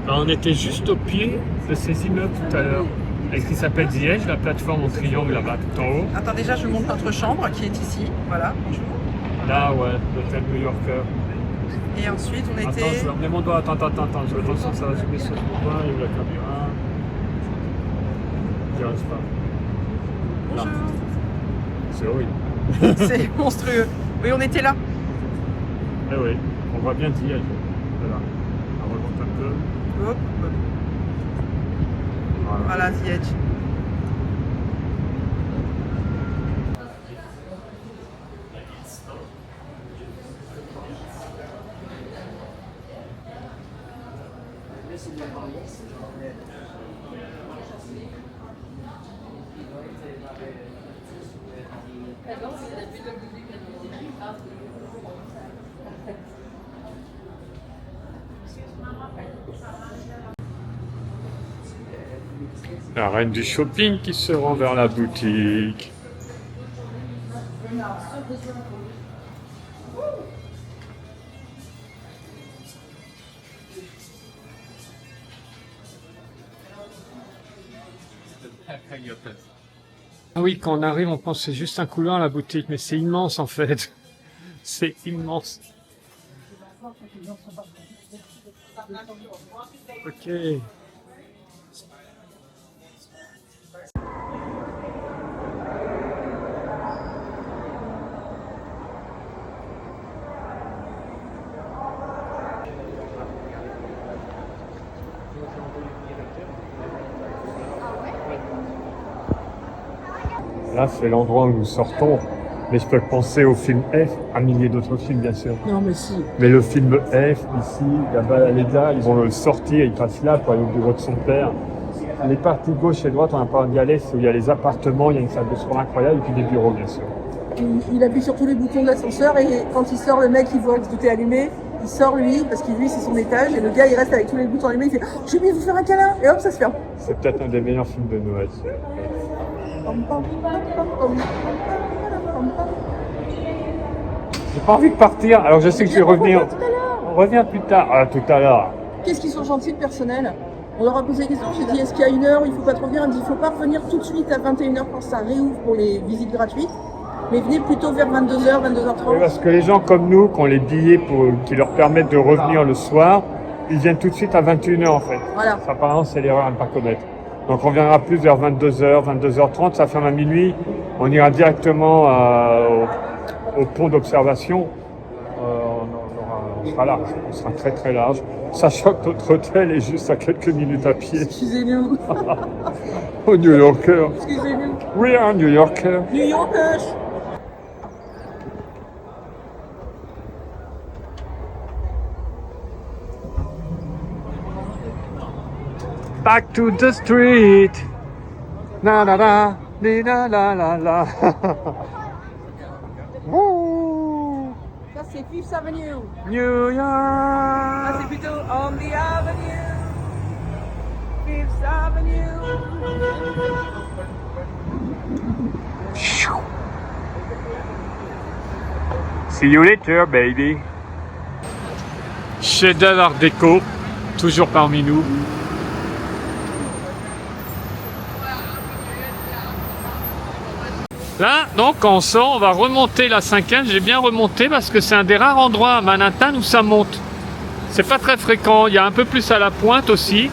On était juste au pied de ces immeubles tout à l'heure. Et ce qui s'appelle The Edge, la plateforme en triangle là-bas tout en haut. Attends, déjà je montre notre chambre qui est ici. Voilà, bonjour. Là, ouais, l'hôtel New Yorker. Et ensuite, on était... Attends, je vais emmener mon doigt. Attends. Attention, ça va zoomer sur mon doigt et la caméra. J'y arrive pas. Bonjour. C'est horrible. C'est monstrueux. Oui, on était là. Eh oui, on voit bien Ziyech. Voilà. On remonte un peu. Hop. Voilà, Ziyech. La reine du shopping qui se rend vers la boutique. Ah oui, quand on arrive, on pense que c'est juste un couloir la boutique, mais c'est immense en fait. C'est immense. Ok. Là, c'est l'endroit où nous sortons. Mais je peux penser au film F, un millier d'autres films, bien sûr. Non, mais si. Mais le film F, ici, là-bas, là, ils vont le sortir, il passe là pour aller au bureau de son père. Les parties gauche et droite, on n'a pas envie d'y aller, c'est où il y a les appartements, il y a une salle de sport incroyable et puis des bureaux, bien sûr. Il appuie sur tous les boutons de l'ascenseur et quand il sort, le mec, il voit que tout est allumé. Il sort lui, parce que lui, c'est son étage. Et le gars, il reste avec tous les boutons allumés. Il fait « J'ai oublié de vous faire un câlin !» Et hop, ça se ferme. C'est peut-être un des meilleurs films de Noël. J'ai pas envie de partir, alors je sais que je vais revenir. On revient plus tard. Ah, tout à l'heure. Qu'est-ce qu'ils sont gentils, le personnel. On leur a posé la question, j'ai dit est-ce qu'il y a une heure où il ne faut pas trop venir? Il me dit il ne faut pas revenir tout de suite à 21h quand ça réouvre pour les visites gratuites, mais venez plutôt vers 22h, 22h30. Oui, parce que les gens comme nous, qui ont les billets qui leur permettent de revenir le soir, ils viennent tout de suite à 21h en fait. Voilà. Ça, apparemment, c'est l'erreur à ne pas commettre. Donc on viendra plus vers 22h, 22h30, ça ferme à minuit. On ira directement au pont d'observation. On sera large, on sera très très large. Sachant que notre hôtel est juste à quelques minutes à pied. Excusez-nous. Au New Yorker. Excusez-nous. Oui, un New Yorker. New Yorker. Back to the street. La la la, la la la la. Ça c'est Fifth Avenue. New York. Ça c'est plutôt On the Avenue. Fifth Avenue. See you later, baby. Chef-d'œuvre Art déco, toujours parmi nous. Là, donc, quand on sort, on va remonter la 5e. J'ai bien remonté parce que c'est un des rares endroits à Manhattan où ça monte. C'est pas très fréquent. Il y a un peu plus à la pointe aussi.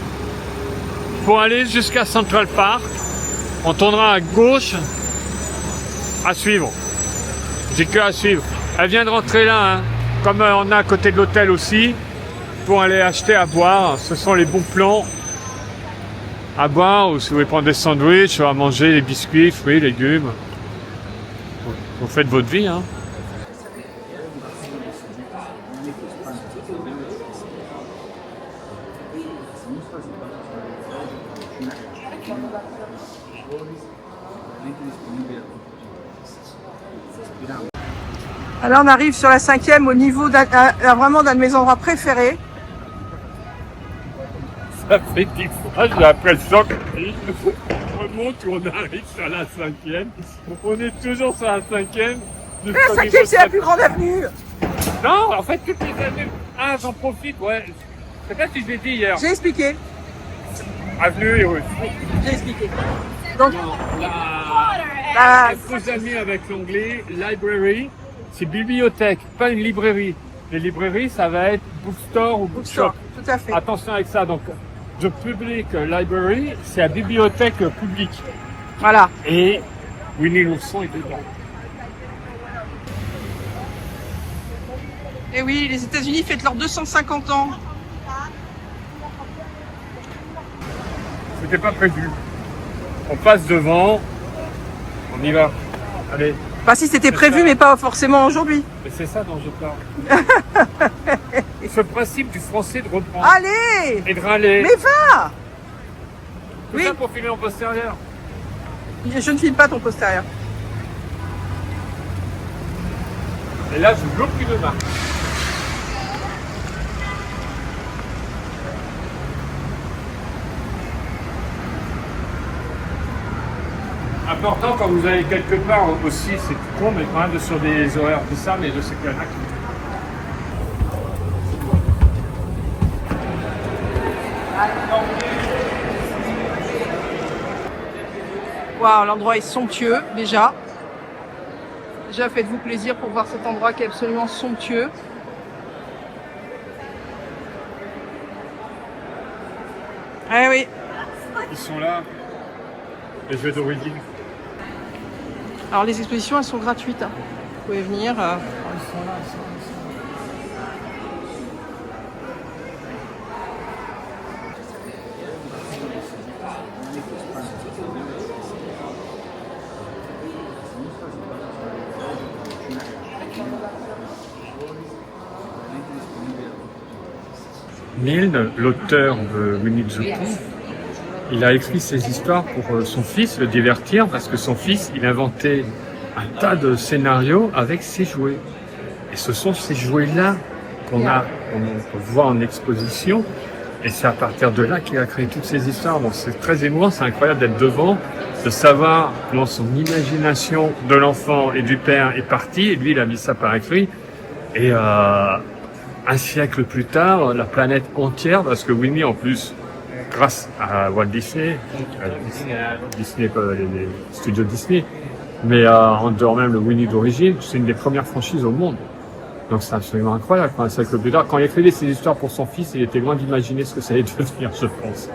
Pour aller jusqu'à Central Park, on tournera à gauche. À suivre. J'ai que à suivre. Elle vient de rentrer là, hein. Comme on a à côté de l'hôtel aussi, pour aller acheter à boire. Ce sont les bons plans à boire, ou si vous voulez prendre des sandwichs, ou à manger des biscuits, fruits, légumes. Vous faites votre vie, hein. Alors on arrive sur la 5e au niveau vraiment d'un de mes endroits préférés. Ça fait 10 fois, j'ai l'impression qu'on remonte ou on arrive sur la 5e. On est toujours sur la 5e. La 5e, c'est la plus grande avenue. Non, en fait, toutes les avenues. Ah, j'en profite, ouais. Je sais pas si je l'ai dit hier. J'ai expliqué. Avenue et rue. J'ai expliqué. Donc, Les faux amis avec l'onglet Library, C'est bibliothèque, pas une librairie. Les librairies, ça va être bookstore ou bookshop. Tout à fait. Attention avec ça. Donc, the public library, c'est la bibliothèque publique. Voilà. Et Winnie l'ourson est dedans. Et oui, les États-Unis fêtent leurs 250 ans. C'était pas prévu. On passe devant. On y va. Allez. Enfin, si c'était prévu, mais pas forcément aujourd'hui. Mais c'est ça dont je parle. Ce principe du français de reprendre. Allez! Et de râler. Mais va! Tout Oui. ça pour filmer en postérieur. Je ne filme pas ton postérieur. Et là, je bloque une marque. Important quand vous allez quelque part aussi, c'est tout con, mais quand même sur des horaires de ça, mais je sais qu'il y en a qui. Waouh, l'endroit est somptueux déjà. Déjà, faites-vous plaisir pour voir cet endroit qui est absolument somptueux. Eh oui. Ils sont là, les jeux d'origine. Alors les expositions, elles sont gratuites. Hein. Vous pouvez venir. Ils sont là, Milne, l'auteur de Winnie the Pooh, il a écrit ces histoires pour son fils, le divertir, parce que son fils, il inventait un tas de scénarios avec ses jouets. Et ce sont ces jouets-là qu'on voit en exposition, et c'est à partir de là qu'il a créé toutes ces histoires. Donc c'est très émouvant, c'est incroyable d'être devant, de savoir comment son imagination de l'enfant et du père est partie, et lui il a mis ça par écrit. Et un siècle plus tard, la planète entière, parce que Winnie en plus, grâce à Walt Disney, Disney, les studios Disney, mais en dehors même le Winnie d'origine, c'est une des premières franchises au monde. Donc c'est absolument incroyable. Un siècle plus tard, quand il a créé ces histoires pour son fils, il était loin d'imaginer ce que ça allait devenir, je pense.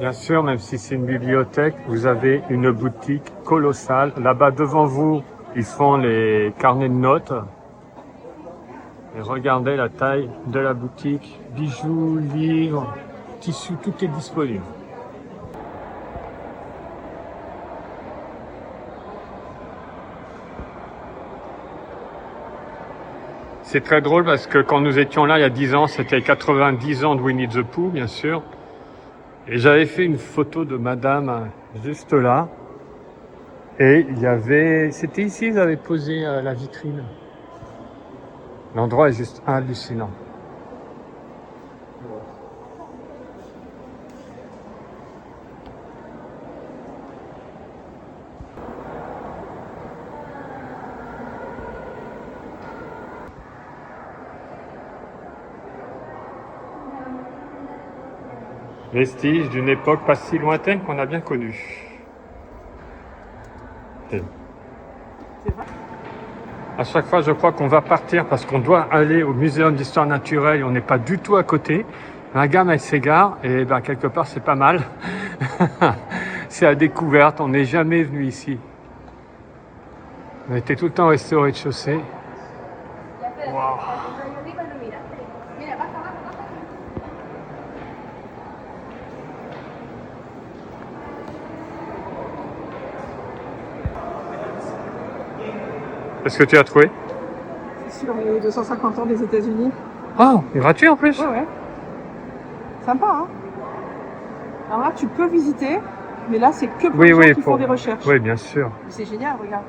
Bien sûr, même si c'est une bibliothèque, vous avez une boutique colossale. Là-bas devant vous, ils font les carnets de notes. Et regardez la taille de la boutique. Bijoux, livres, tissus, tout est disponible. C'est très drôle parce que quand nous étions là il y a 10 ans, c'était 90 ans de Winnie the Pooh, bien sûr. Et j'avais fait une photo de madame juste là. Et il y avait... C'était ici, ils avaient posé la vitrine. L'endroit est juste hallucinant. Vestige d'une époque pas si lointaine qu'on a bien connue. À chaque fois, je crois qu'on va partir parce qu'on doit aller au Muséum d'Histoire Naturelle et on n'est pas du tout à côté. La gamme, elle s'égare et ben, quelque part, c'est pas mal. C'est à découverte, on n'est jamais venu ici. On était tout le temps resté au rez-de-chaussée. Wow. Qu'est-ce que tu as trouvé? C'est sur les 250 ans des États-Unis. Ah, c'est gratuit en plus? Ouais. Sympa, hein? Alors là, tu peux visiter, mais là, c'est que pour les gens qui font des recherches. Oui, bien sûr. C'est génial, regarde.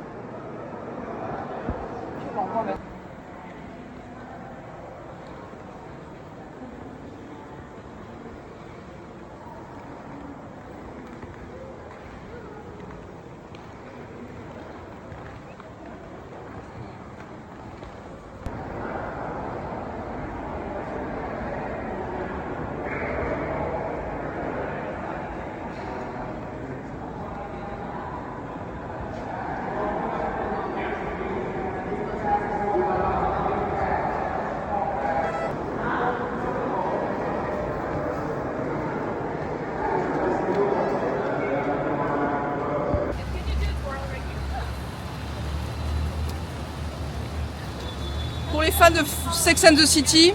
fans de Sex and the City,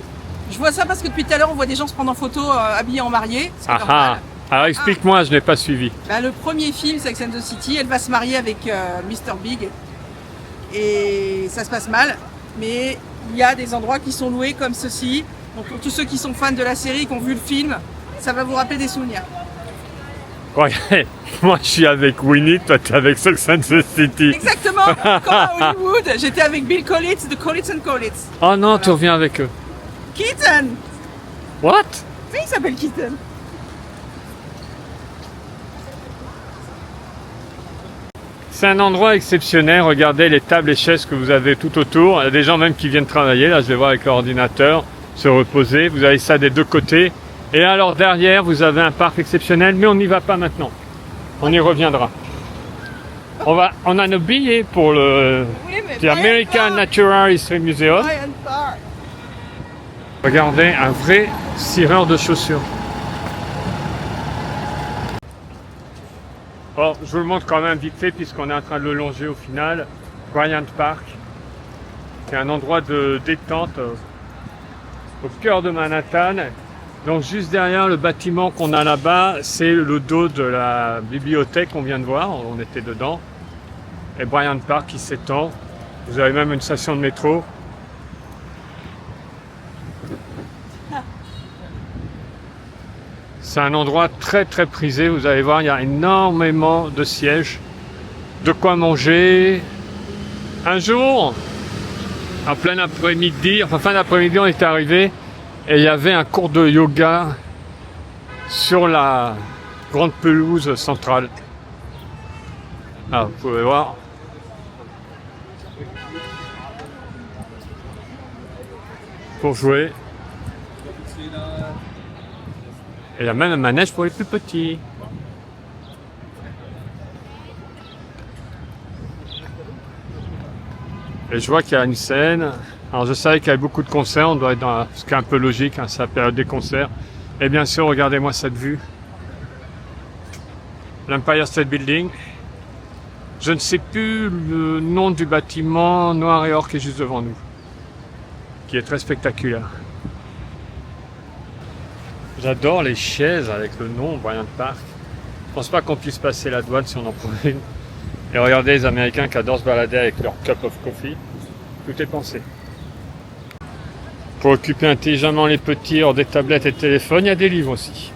je vois ça parce que depuis tout à l'heure, on voit des gens se prendre en photo habillés en mariés. C'est normal. Alors explique-moi, je n'ai pas suivi. Bah, le premier film, Sex and the City, elle va se marier avec Mr. Big. Et ça se passe mal. Mais il y a des endroits qui sont loués comme ceci. Donc pour tous ceux qui sont fans de la série, qui ont vu le film, ça va vous rappeler des souvenirs. Ouais, moi je suis avec Winnie, toi tu es avec Sex and the City. Exactement, comme à Hollywood, j'étais avec Bill Collins de Collins & Collins. Oh non, tu reviens avec eux. Keaton. What? Oui, il s'appelle Keaton. C'est un endroit exceptionnel, regardez les tables et chaises que vous avez tout autour. Il y a des gens même qui viennent travailler, là je vais voir avec l'ordinateur, se reposer. Vous avez ça des deux côtés. Et alors derrière, vous avez un parc exceptionnel, mais on n'y va pas maintenant. On y reviendra. On a nos billets pour le The American Natural History Museum. Regardez, un vrai cireur de chaussures. Bon, je vous le montre quand même vite fait puisqu'on est en train de le longer au final. Bryant Park, c'est un endroit de détente au cœur de Manhattan. Donc juste derrière le bâtiment qu'on a là-bas, c'est le dos de la bibliothèque qu'on vient de voir, on était dedans. Et Bryant Park qui s'étend. Vous avez même une station de métro. C'est un endroit très très prisé, vous allez voir, il y a énormément de sièges, de quoi manger. Un jour, en plein après-midi, enfin fin d'après-midi, on était arrivé et il y avait un cours de yoga sur la grande pelouse centrale. Ah, vous pouvez voir. Pour jouer. Et il y a même un manège pour les plus petits. Et je vois qu'il y a une scène. Alors je savais qu'il y avait beaucoup de concerts, on doit être dans ce qui est un peu logique, hein, c'est la période des concerts. Et bien sûr, regardez-moi cette vue. L'Empire State Building. Je ne sais plus le nom du bâtiment noir et or qui est juste devant nous. Qui est très spectaculaire. J'adore les chaises avec le nom Bryant Park. Je pense pas qu'on puisse passer la douane si on en prend une. Et regardez les Américains qui adorent se balader avec leur cup of coffee. Tout est pensé. Pour occuper intelligemment les petits hors des tablettes et téléphones, il y a des livres aussi.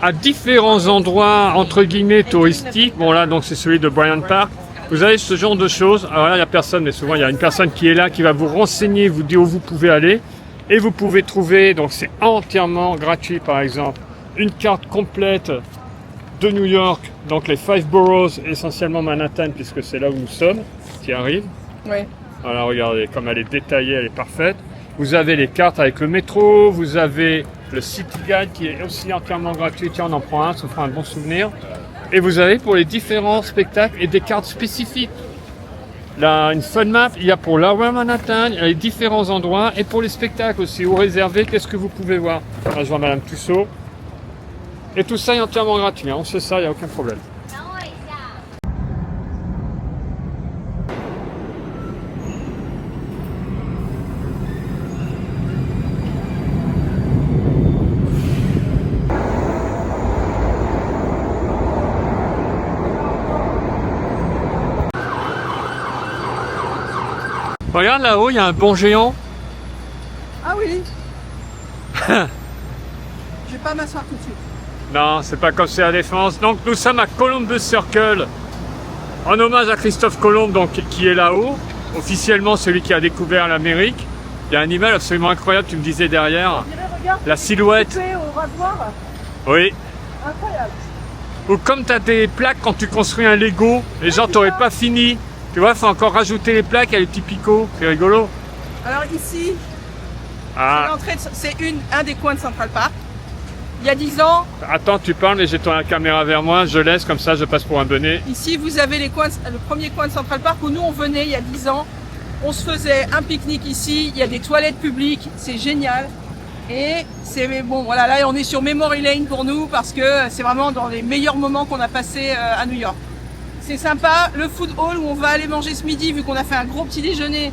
À différents endroits entre guillemets touristiques, bon là donc c'est celui de Bryant Park, vous avez ce genre de choses. Alors là il n'y a personne, mais souvent il y a une personne qui est là qui va vous renseigner, vous dire où vous pouvez aller. Et vous pouvez trouver, donc c'est entièrement gratuit par exemple, une carte complète de New York, donc les 5 boroughs, essentiellement Manhattan puisque c'est là où nous sommes, qui arrive. Oui. Voilà, regardez, comme elle est détaillée, elle est parfaite. Vous avez les cartes avec le métro, vous avez le City Guide qui est aussi entièrement gratuit. Tiens, on en prend un, ça fera un bon souvenir. Et vous avez pour les différents spectacles et des cartes spécifiques. Là, une fun map, il y a pour Lower Manhattan, il y a les différents endroits et pour les spectacles aussi, où réserver, qu'est-ce que vous pouvez voir. Là, je vois Madame Tussaud. Et tout ça est entièrement gratuit, hein. On sait ça, il n'y a aucun problème. Regarde là-haut, il y a un pont géant. Ah oui. Je vais pas m'asseoir tout de suite. Non, c'est pas comme c'est à la Défense. Donc nous sommes à Columbus Circle, en hommage à Christophe Colomb, donc, qui est là-haut, officiellement celui qui a découvert l'Amérique. Il y a un immeuble absolument incroyable, tu me disais derrière, la silhouette. Au rasoir. Oui. Incroyable. Ou comme tu as des plaques quand tu construis un Lego, les gens t'auraient pas fini. Tu vois, il faut encore rajouter les plaques, il y a les petits picots, c'est rigolo. Alors ici, Ah, c'est un des coins de Central Park. Il y a 10 ans, attends, tu parles, mais j'ai tourné la caméra vers moi, je laisse, comme ça je passe pour un bonnet. ici vous avez le premier coin de Central Park où nous on venait il y a 10 ans. On se faisait un pique-nique ici, il y a des toilettes publiques, c'est génial. Et c'est bon, voilà, là on est sur Memory Lane pour nous parce que c'est vraiment dans les meilleurs moments qu'on a passés à New York. C'est sympa. Le food hall où on va aller manger ce midi, vu qu'on a fait un gros petit déjeuner.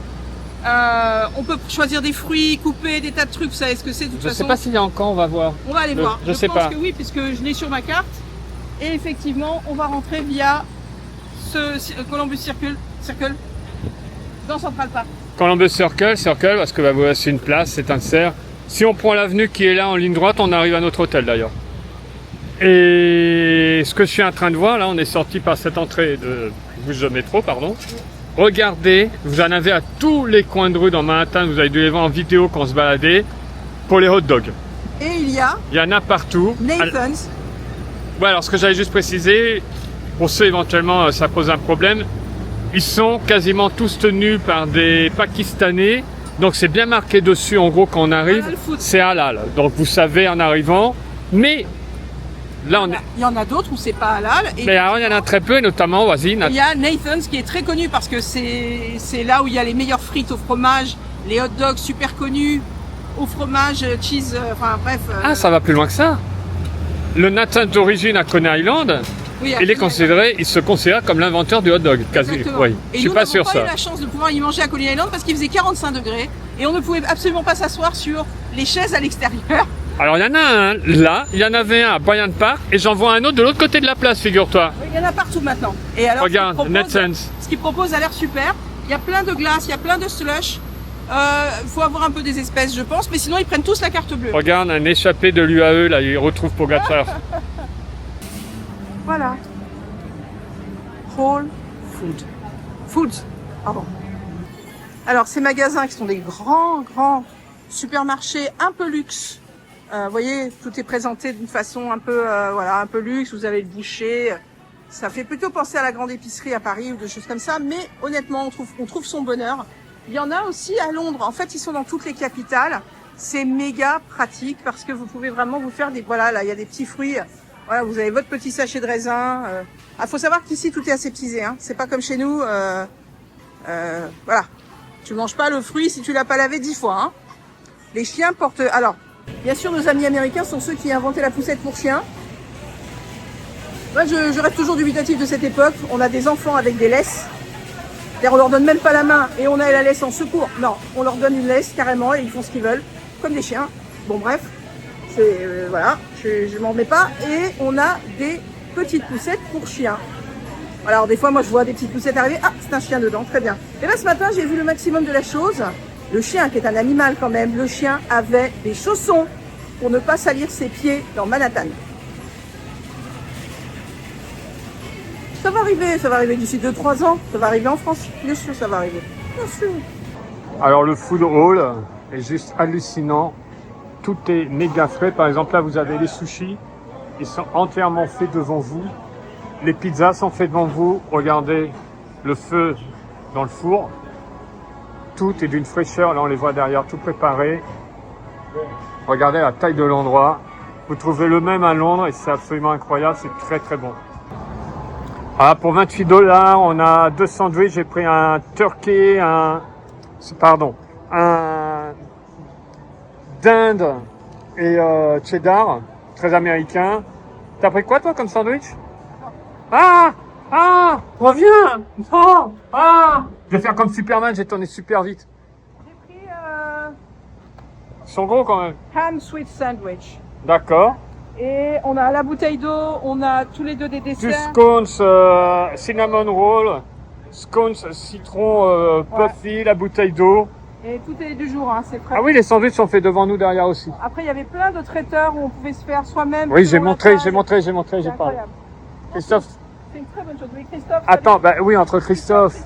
On peut choisir des fruits, couper des tas de trucs. Vous savez ce que c'est de toute façon. Je sais pas s'il y a encore, on va voir. On va aller voir. Je sais pense que oui, puisque je l'ai sur ma carte. Et effectivement, on va rentrer via ce Columbus Circle dans Central Park. Columbus Circle, parce que bah, voilà, c'est une place, c'est un cerf. Si on prend l'avenue qui est là en ligne droite, on arrive à notre hôtel d'ailleurs. Et ce que je suis en train de voir, là, on est sorti par cette entrée de bus de métro, pardon. Regardez, vous en avez à tous les coins de rue dans Manhattan, vous avez dû les voir en vidéo quand on se baladait, pour les hot dogs. Et il y en a partout. Nathan's. Ouais, alors ce que j'allais juste préciser, pour ceux éventuellement ça pose un problème, ils sont quasiment tous tenus par des Pakistanais, donc c'est bien marqué dessus en gros quand on arrive, c'est halal. Donc vous savez en arrivant, mais là il y en a d'autres où c'est pas halal. Mais alors il y en a très peu, notamment, vas-y. Il y a Nathan's qui est très connu parce que c'est là où il y a les meilleures frites au fromage, les hot dogs super connus, au fromage, cheese, enfin bref. Ah, ça va plus loin que ça. Le Nathan d'origine à Coney Island, oui, il se considère comme l'inventeur du hot dog. Quasi. Oui. Et je suis pas sûr ça. On n'a pas eu la chance de pouvoir y manger à Coney Island parce qu'il faisait 45 degrés et on ne pouvait absolument pas s'asseoir sur les chaises à l'extérieur. Alors il y en a un là, il y en avait un à Bryant Park et j'en vois un autre de l'autre côté de la place, figure-toi. Il y en a partout maintenant. Et alors, regarde, Nathan's. Ce qu'ils proposent a l'air super. Il y a plein de glace, il y a plein de slush. Faut avoir un peu des espèces, je pense, mais sinon ils prennent tous la carte bleue. Regarde, un échappé de l'UAE, là, il retrouve Pogacar. Voilà. Whole Foods. Pardon. Alors, ces magasins qui sont des grands supermarchés un peu luxe. Vous voyez, tout est présenté d'une façon un peu, voilà, un peu luxe. Vous avez le boucher. Ça fait plutôt penser à la grande épicerie à Paris ou des choses comme ça. Mais honnêtement, on trouve son bonheur. Il y en a aussi à Londres. En fait, ils sont dans toutes les capitales. C'est méga pratique parce que vous pouvez vraiment vous faire des... Voilà, là, il y a des petits fruits. Voilà, vous avez votre petit sachet de raisin. Faut savoir qu'ici, tout est aseptisé. Hein. C'est pas comme chez nous. Voilà. Tu manges pas le fruit si tu l'as pas lavé 10 fois. Hein. Les chiens portent... Alors, bien sûr, nos amis américains sont ceux qui ont inventé la poussette pour chiens. Moi, je reste toujours dubitatif de cette époque. On a des enfants avec des laisses. On leur donne même pas la main et on a la laisse en secours. Non, on leur donne une laisse carrément et ils font ce qu'ils veulent, comme des chiens. Bon bref, c'est voilà, je m'en remets pas. Et on a des petites poussettes pour chiens. Alors des fois, moi je vois des petites poussettes arriver. Ah, c'est un chien dedans, très bien. Et là ce matin, j'ai vu le maximum de la chose. Le chien, qui est un animal quand même, le chien avait des chaussons pour ne pas salir ses pieds dans Manhattan. Ça va arriver d'ici 2-3 ans, ça va arriver en France, bien sûr ça va arriver, bien sûr. Alors le food hall est juste hallucinant, tout est méga frais, par exemple là vous avez les sushis, ils sont entièrement faits devant vous, les pizzas sont faites devant vous, regardez le feu dans le four, tout est d'une fraîcheur, là on les voit derrière, tout préparé, regardez la taille de l'endroit, vous trouvez le même à Londres et c'est absolument incroyable, c'est très bon. Ah, pour $28, on a 2 sandwichs. J'ai pris un turkey, un dinde et cheddar, très américain. T'as pris quoi toi comme sandwich? Reviens! Non! Je vais faire comme Superman, j'ai tourné super vite. J'ai pris Ils sont gros quand même. ham sweet sandwich. D'accord. Et on a la bouteille d'eau, on a tous les deux des desserts. Du scones, cinnamon roll, scones, citron, puffy, la bouteille d'eau. Et tout est du jour, hein, c'est frais. Ah oui, les sandwichs sont faits devant nous derrière aussi. Après, il y avait plein de traiteurs où on pouvait se faire soi-même. Oui, j'ai montré, j'ai parlé. Incroyable. Christophe. C'est une très bonne chose. Oui, Christophe. Attends, bah oui, entre Christophe.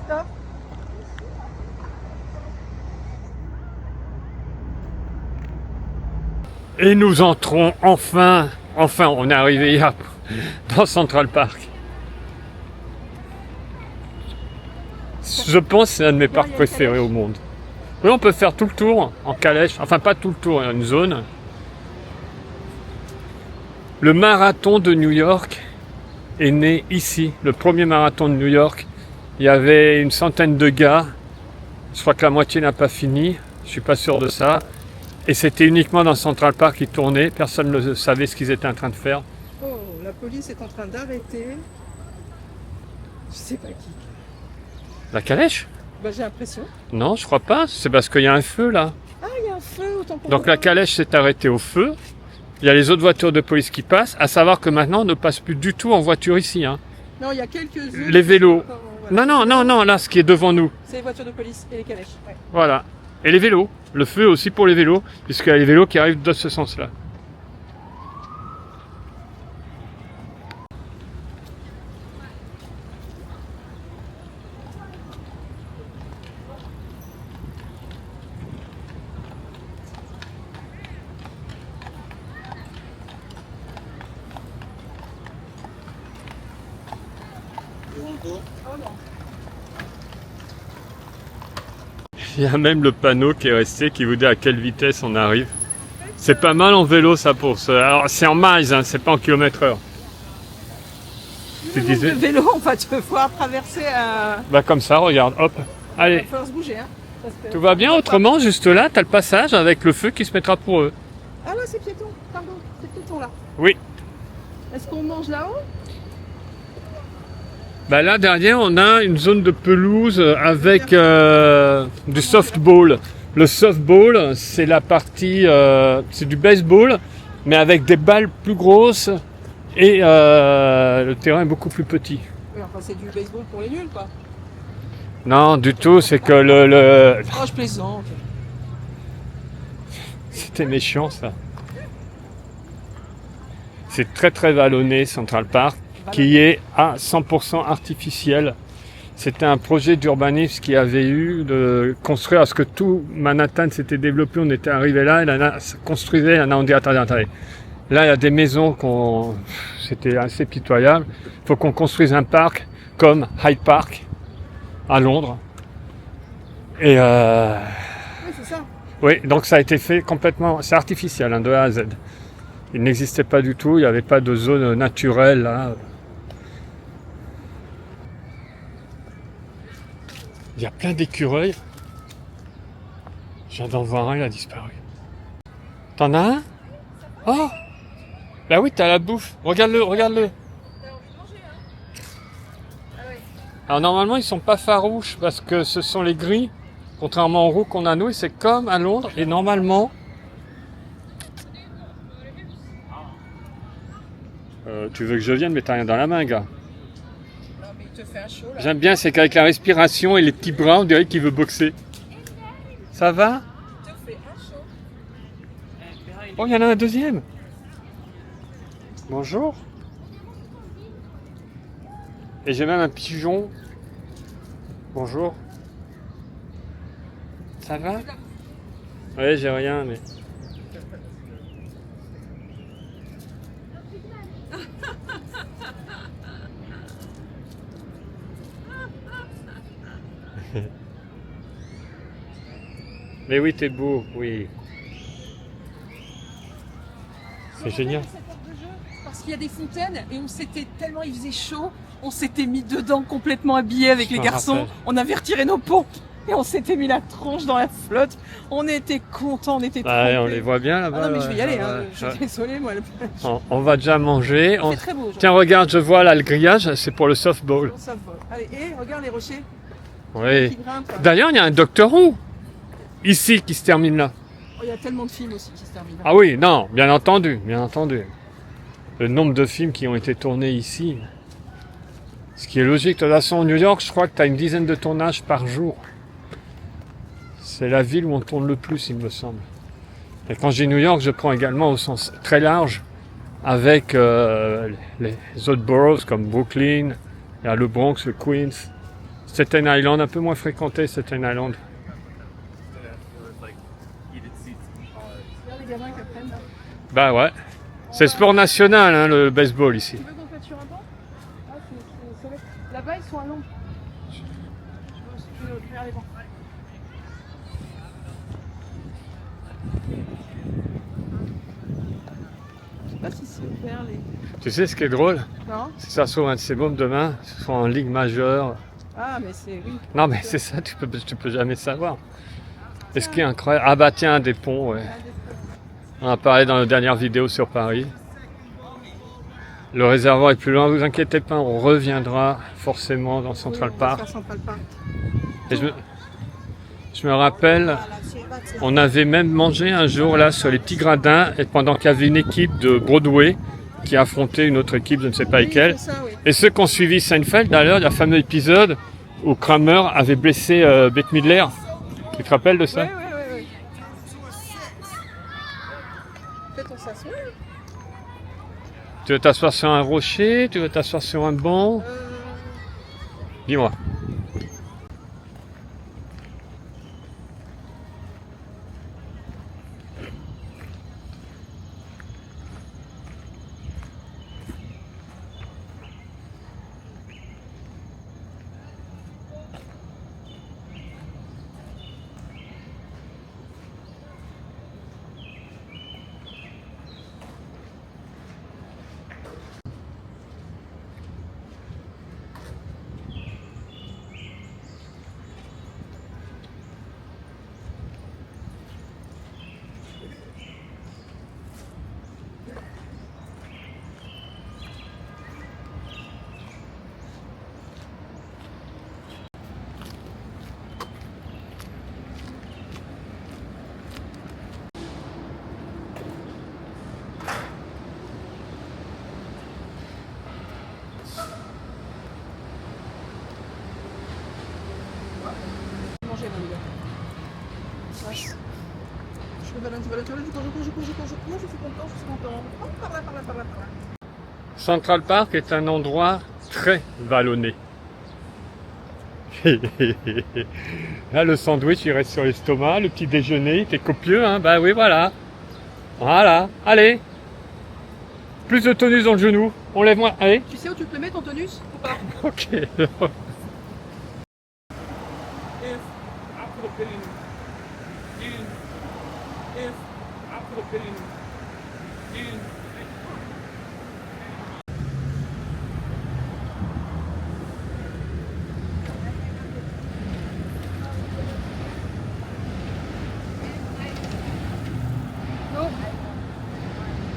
Et nous entrons enfin, on est arrivé hier dans Central Park. Je pense que c'est un de mes parcs préférés au monde. Oui, on peut faire tout le tour en calèche, enfin pas tout le tour, il y a une zone. Le marathon de New York est né ici, le premier marathon de New York. Il y avait une centaine de gars, je crois que la moitié n'a pas fini, je suis pas sûr de ça. Et c'était uniquement dans Central Park qu'ils tournaient, personne ne savait ce qu'ils étaient en train de faire. Oh, la police est en train d'arrêter Je sais pas qui. La calèche? Bah j'ai l'impression. Non, je crois pas. C'est parce qu'il y a un feu là. Ah, il y a un feu, autant pour Donc moi. la calèche s'est arrêtée au feu. Il y a les autres voitures de police qui passent. À savoir que maintenant on ne passe plus du tout en voiture ici. Hein. Non, il y a quelques-unes. Les vélos. Voilà. Non, là, ce qui est devant nous. C'est les voitures de police et les calèches. Ouais. Voilà. Et les vélos. Le feu aussi pour les vélos, puisqu'il y a les vélos qui arrivent dans ce sens-là. Il y a même le panneau qui est resté qui vous dit à quelle vitesse on arrive. C'est pas mal en vélo ça pour ça. Alors c'est en miles, hein, c'est pas en kilomètres/heure. Tu disais? Le vélo, on va te voir traverser Bah comme ça, regarde, hop. Il Allez, va falloir se bouger. Hein. tout va bien autrement, juste là, t'as le passage avec le feu qui se mettra pour eux. Ah là, c'est piéton. Pardon, c'est piéton là. Oui. Est-ce qu'on mange là-haut? Bah là derrière on a une zone de pelouse avec du softball. Le softball c'est la partie, c'est du baseball mais avec des balles plus grosses et le terrain est beaucoup plus petit. Oui, enfin c'est du baseball pour les nuls quoi. Non du tout, c'est que le... Oh je plaisante. C'était méchant ça. C'est très très vallonné Central Park, qui est à 100% artificiel. C'était un projet d'urbanisme qui avait eu de construire, parce que tout Manhattan s'était développé, on était arrivé là, et là, construisait, là, on dit attendez. Là, il y a des maisons c'était assez pitoyable. Il faut qu'on construise un parc comme Hyde Park à Londres. Et Oui, c'est ça. oui, donc ça a été fait complètement, c'est artificiel, hein, de A à Z. Il n'existait pas du tout, il n'y avait pas de zone naturelle là. Il y a plein d'écureuils. Je viens d'en voir un, il a disparu. T'en as un? Oh! Bah oui, t'as la bouffe. Regarde-le. Alors normalement, ils sont pas farouches parce que ce sont les gris, contrairement aux roux qu'on a nous, et c'est comme à Londres. Et normalement, tu veux que je vienne, mais t'as rien dans la main, gars. Non mais il te fait un show là. J'aime bien, c'est qu'avec la respiration et les petits bras, on dirait qu'il veut boxer. Ça va? Il te fait un show. Oh, il y en a un deuxième. Bonjour. Et j'ai même un pigeon. Bonjour. Ça va? Ouais, j'ai rien, mais... Mais oui, t'es beau, oui. C'est génial. Parce qu'il y a des fontaines et on s'était tellement il faisait chaud, on s'était mis dedans complètement habillés avec les garçons. rappelle. On avait retiré nos pompes et on s'était mis la tronche dans la flotte. On était contents, on était Ouais, on trempés. les voit bien Ah là-bas. non mais je vais y aller, ouais, hein. Je ouais. suis désolée moi. On va déjà manger. C'est très beau. Tiens, regarde, je vois là le grillage, c'est pour le softball. Ça vole. Allez, et regarde les rochers Oui. qui grimpent. D'ailleurs, il y a un Doctor Who ici qui se termine là. Oh, il y a tellement de films aussi qui se terminent. Ah oui, non, bien entendu. Le nombre de films qui ont été tournés ici. Ce qui est logique. De toute façon, New York, je crois que tu as une dizaine de tournages par jour. C'est la ville où on tourne le plus, il me semble. Et quand je dis New York, je prends également au sens très large, avec les autres boroughs comme Brooklyn, il y a le Bronx, le Queens, Staten Island, un peu moins fréquenté, Staten Island. Regarde les gamins qui apprennent là. Bah ouais. C'est le sport national, hein, le baseball ici. Tu veux qu'on fasse sur un banc? Ah, c'est là-bas ils sont à l'ombre. Je veux si tu veux faire les bancs. Je sais pas si c'est ouvert les. Tu sais ce qui est drôle? Non? Si ça se trouve un de ces mômes demain, ce soit en Ligue majeure. Ah mais c'est oui. Non mais c'est ça, tu peux jamais savoir. Et ce qui est incroyable... Ah bah tiens, des ponts, ouais. On a parlé dans la dernière vidéo sur Paris. Le réservoir est plus loin, vous inquiétez pas, on reviendra forcément dans Central Park. Et je me rappelle, on avait même mangé un jour là sur les petits gradins, et pendant qu'il y avait une équipe de Broadway qui affrontait une autre équipe, je ne sais pas laquelle. Et ceux qui ont suivi Seinfeld, d'ailleurs, il y a un fameux épisode où Kramer avait blessé Bette Midler. Tu te rappelles de ça? Oui. Peut-être on s'assoit. Tu veux t'asseoir sur un rocher? Tu veux t'asseoir sur un banc? Dis-moi. Central Park est un endroit très vallonné. Là, le sandwich, il reste sur l'estomac. Le petit déjeuner, il était copieux, hein. Bah oui, voilà. Voilà. Allez. Plus de tonus dans le genou. On lève moins. Allez. Tu sais où tu te le mets ton tonus ou pas? Ok.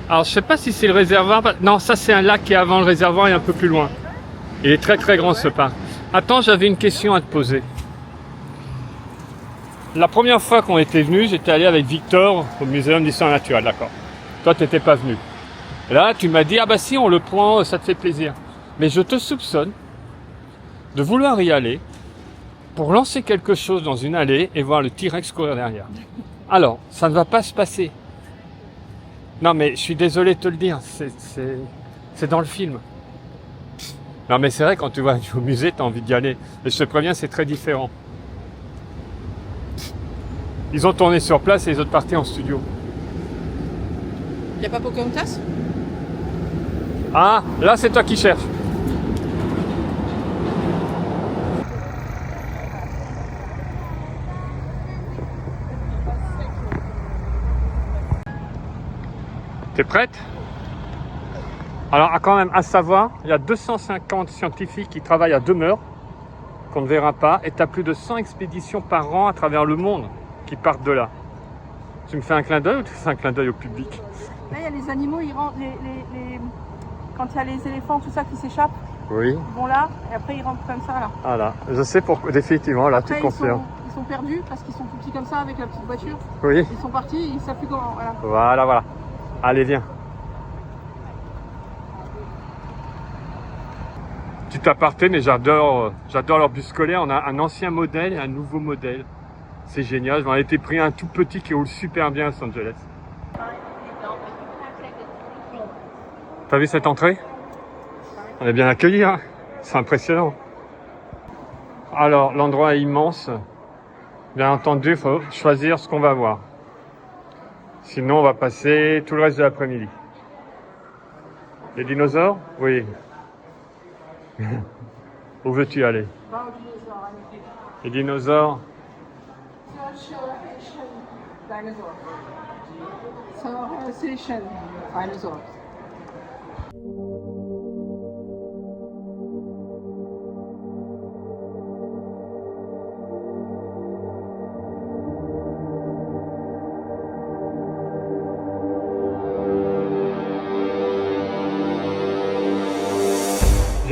Alors je sais pas si c'est le réservoir. Non, ça c'est un lac qui est avant le réservoir et un peu plus loin. Il est très très grand ce parc. Attends, j'avais une question à te poser. La première fois qu'on était venu, j'étais allé avec Victor au Muséum d'Histoire Naturelle, d'accord. Toi, tu n'étais pas venu. Là, tu m'as dit, ah bah si, on le prend, ça te fait plaisir. Mais je te soupçonne de vouloir y aller pour lancer quelque chose dans une allée et voir le T-Rex courir derrière. Alors, ça ne va pas se passer. Non mais je suis désolé de te le dire, c'est dans le film. Non mais c'est vrai, quand tu vas au musée, tu as envie d'y aller. Et je te préviens, c'est très différent. Ils ont tourné sur place et les autres partaient en studio. Y a pas Pocahontas? Ah, là c'est toi qui cherches. T'es prête? Alors, quand même, à savoir, il y a 250 scientifiques qui travaillent à demeure, qu'on ne verra pas, et tu as plus de 100 expéditions par an à travers le monde qui partent de là. Tu me fais un clin d'œil ou tu fais un clin d'œil au public? Là, il y a les animaux, ils rentrent, quand il y a les éléphants, tout ça qui s'échappent, Oui. ils vont là, et après ils rentrent comme ça, là. Voilà, je sais pourquoi, définitivement, là, Après, tu confirmes. Ils sont perdus parce qu'ils sont tout petits comme ça avec la petite voiture. Oui. Ils sont partis, ils ne savent plus comment. Voilà. Voilà, voilà. Allez, viens. Petit aparté, mais j'adore leur bus scolaire. On a un ancien modèle et un nouveau modèle. C'est génial. J'en ai été pris un tout petit qui roule super bien à Los Angeles. T'as vu cette entrée? On est bien accueillis, hein? C'est impressionnant. Alors, l'endroit est immense. Bien entendu, il faut choisir ce qu'on va voir. Sinon, on va passer tout le reste de l'après-midi. Les dinosaures? Oui. Où veux-tu aller? Les dinosaures?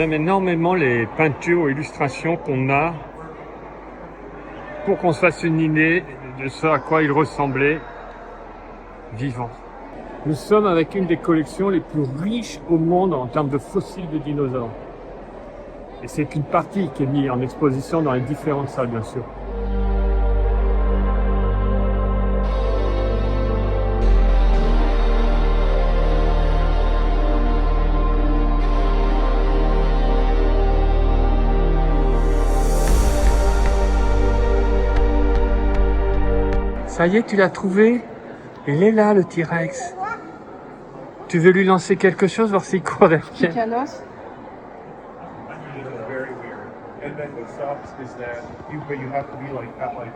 J'aime énormément les peintures ou illustrations qu'on a pour qu'on se fasse une idée de ce à quoi il ressemblait vivant. Nous sommes avec une des collections les plus riches au monde en termes de fossiles de dinosaures. Et c'est qu'une partie qui est mise en exposition dans les différentes salles, bien sûr. Ça y est, tu l'as trouvé? Il est là, le T-Rex. Tu veux lui lancer quelque chose, voir s'il court derrière? Picanos. And then what sucks is that you have to be like that, like.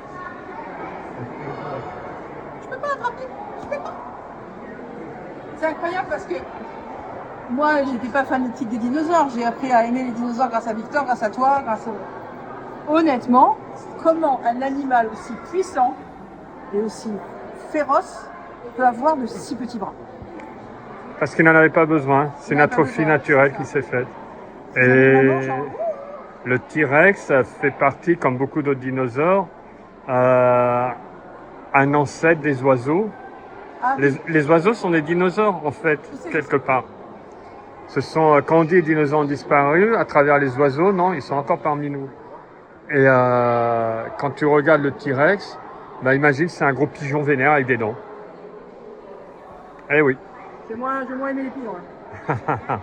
Je peux pas attraper, je peux pas. C'est incroyable parce que moi, j'étais pas fanatique des dinosaures. J'ai appris à aimer les dinosaures grâce à Victor, grâce à toi, grâce à... Honnêtement, comment un animal aussi puissant et aussi féroce peut avoir de si petits bras? Parce qu'il n'en avait pas besoin. C'est une atrophie naturelle qui s'est faite. Et le T-Rex fait partie, comme beaucoup d'autres dinosaures, un ancêtre des oiseaux. Ah, oui. Les oiseaux sont des dinosaures, en fait, quelque part. Ce sont, quand on dit les dinosaures ont disparu, à travers les oiseaux, non, ils sont encore parmi nous. Et quand tu regardes le T-Rex, bah, imagine c'est un gros pigeon vénère avec des dents. Eh oui. J'ai moins aimé les pigeons. Hein.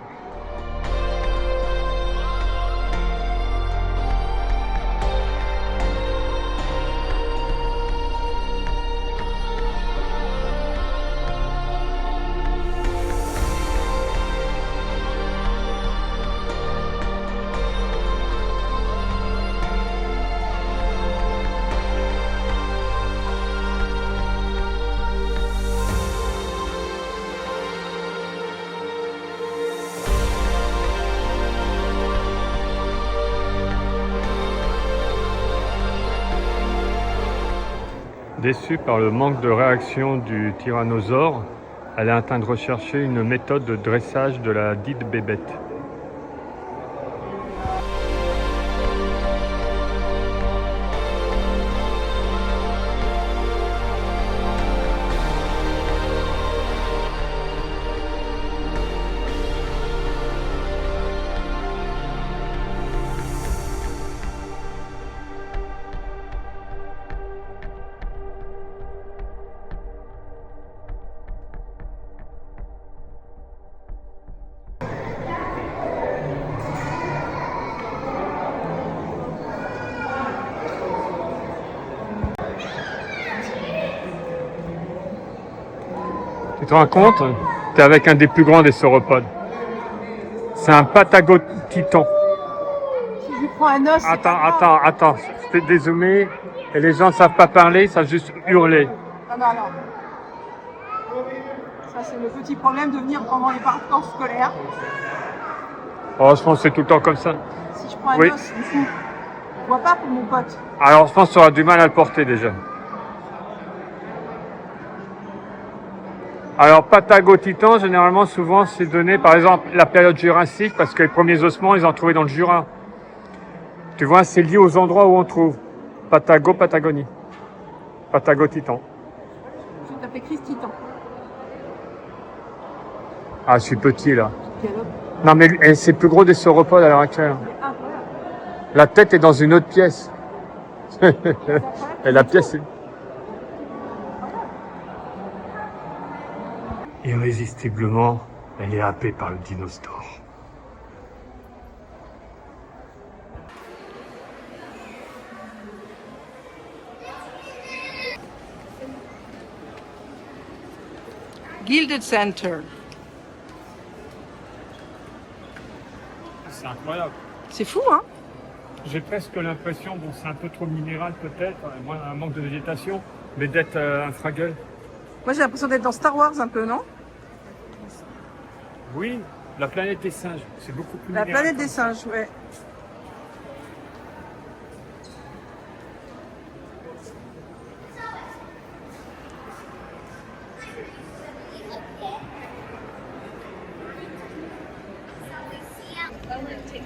Déçue par le manque de réaction du tyrannosaure, elle est en train de rechercher une méthode de dressage de la dite bébête. Tu te rends compte? Tu es avec un des plus grands des sauropodes. C'est un patagotitan. Si je prends un os... Attends. Je peux dézoomer et les gens ne savent pas parler, ils savent juste hurler. Non. Ça, c'est le petit problème de venir pendant les vacances scolaires. Oh, je pense que c'est tout le temps comme ça. Si je prends un Oui. os, du coup, je vois pas pour mon pote. Alors, je pense que tu auras du mal à le porter déjà. Alors, patagotitan, généralement, souvent, c'est donné, par exemple, la période jurassique, parce que les premiers ossements, ils en trouvaient dans le Jura. Tu vois, c'est lié aux endroits où on trouve. Patagonie. Patagotitan. Je vais t'appeler Christitan. Ah, je suis petit, là. Galope. Non, mais c'est le plus gros des sauropodes à l'heure actuelle. Ah, voilà. La tête est dans une autre pièce. Et la pièce est... Irrésistiblement, elle est happée par le dinosaure. Gilded Center. C'est incroyable. C'est fou, hein? J'ai presque l'impression, bon, c'est un peu trop minéral peut-être, un manque de végétation, mais d'être un Fraggle. Moi, j'ai l'impression d'être dans Star Wars un peu, non? Oui, la planète des singes, c'est beaucoup plus La minéral. planète des singes, ouais. Take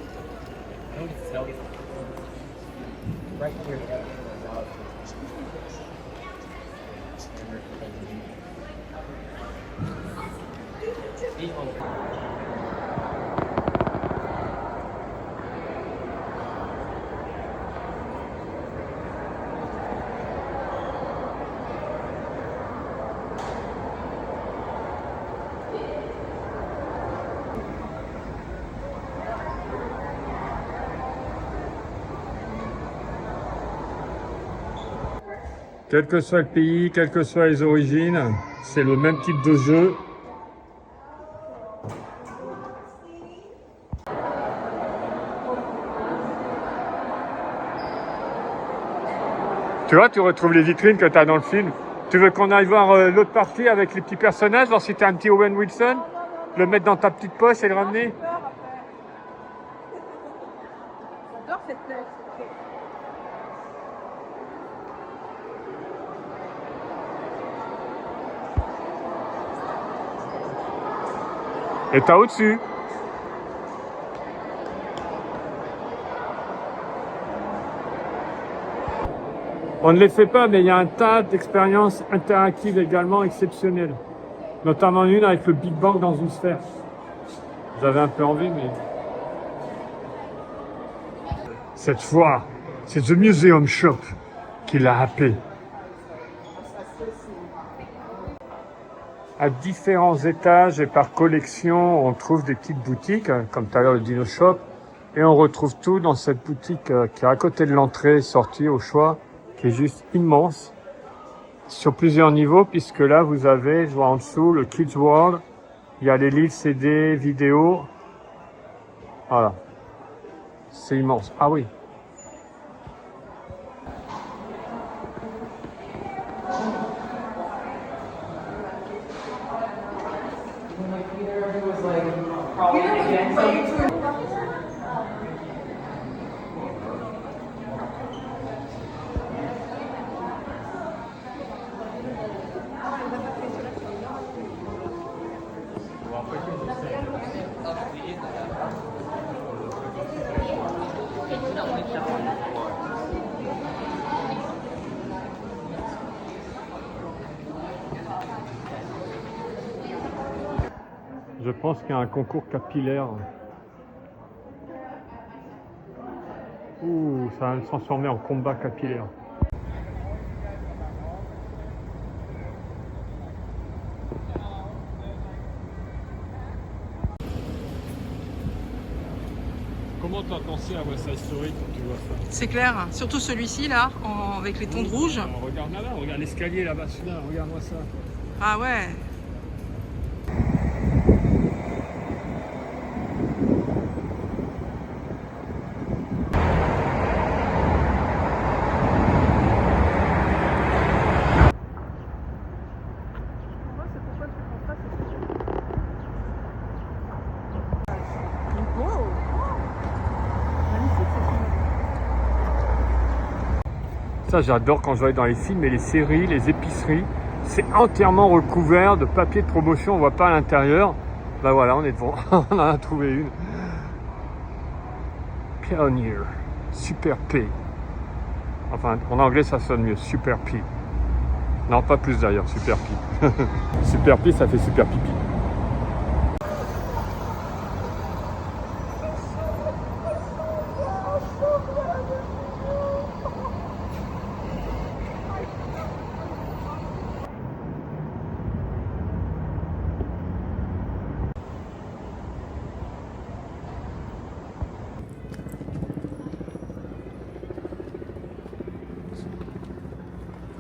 Quel que soit le pays, quelles que soient les origines, c'est le même type de jeu. Tu vois, tu retrouves les vitrines que tu as dans le film. Tu veux qu'on aille voir l'autre partie avec les petits personnages, voir si tu as un petit Owen Wilson, le mettre dans ta petite poche et le ramener? J'adore cette place. Et t'as au-dessus. On ne les fait pas, mais il y a un tas d'expériences interactives également exceptionnelles. Notamment une avec le Big Bang dans une sphère. J'avais un peu envie, mais... Cette fois, c'est The Museum Shop qui l'a happé. À différents étages et par collection, on trouve des petites boutiques, comme tout à l'heure le Dino Shop, et on retrouve tout dans cette boutique qui est à côté de l'entrée, sortie au choix, qui est juste immense, sur plusieurs niveaux, puisque là vous avez, je vois en dessous, le Kids World, il y a les livres, CD, vidéos, voilà, c'est immense. Ah oui. Je pense qu'il y a un concours capillaire. Ouh, ça va me transformer en combat capillaire. Comment t'as pensé à West Side Story quand tu vois ça? C'est clair, surtout celui-ci là, avec les tons de rouge. Regarde là-bas, regarde l'escalier là-bas, celui-là, regarde-moi ça. Ah ouais. Ça, j'adore quand je vais dans les films et les séries, les épiceries. C'est entièrement recouvert de papier de promotion, on voit pas à l'intérieur. Bah voilà, on est devant, on en a trouvé une. Pioneer, Super P. Enfin, en anglais, ça sonne mieux, Super P. Non, pas plus d'ailleurs, Super P. Super P, ça fait super pipi.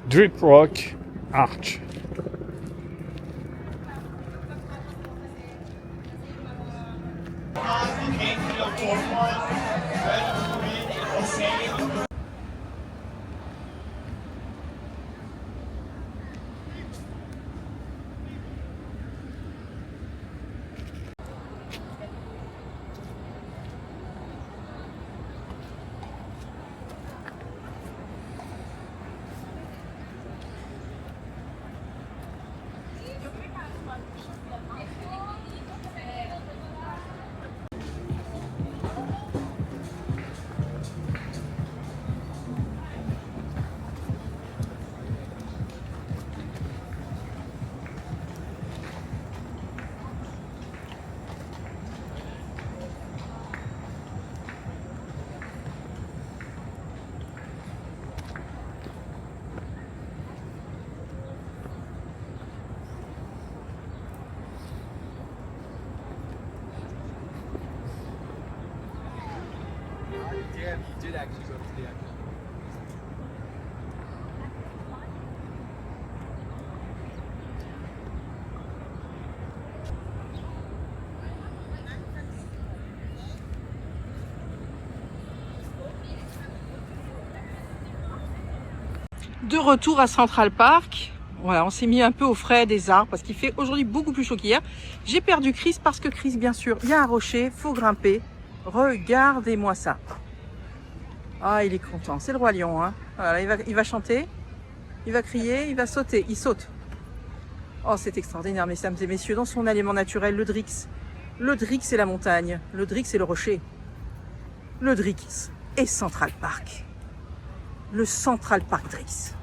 Drip Rock Arch. De retour à Central Park. Voilà, on s'est mis un peu au frais des arbres parce qu'il fait aujourd'hui beaucoup plus chaud qu'hier. J'ai perdu Chris parce que Chris, bien sûr, il y a un rocher, faut grimper. Regardez-moi ça. Ah, il est content, c'est le roi lion. Hein. Voilà, il va chanter, il va crier, il va sauter, il saute. Oh, c'est extraordinaire, mesdames et messieurs, dans son aliment naturel, le Drix. Le Drix et la montagne, le Drix et le rocher. Le Drix et Central Park. Le Central Park Drix.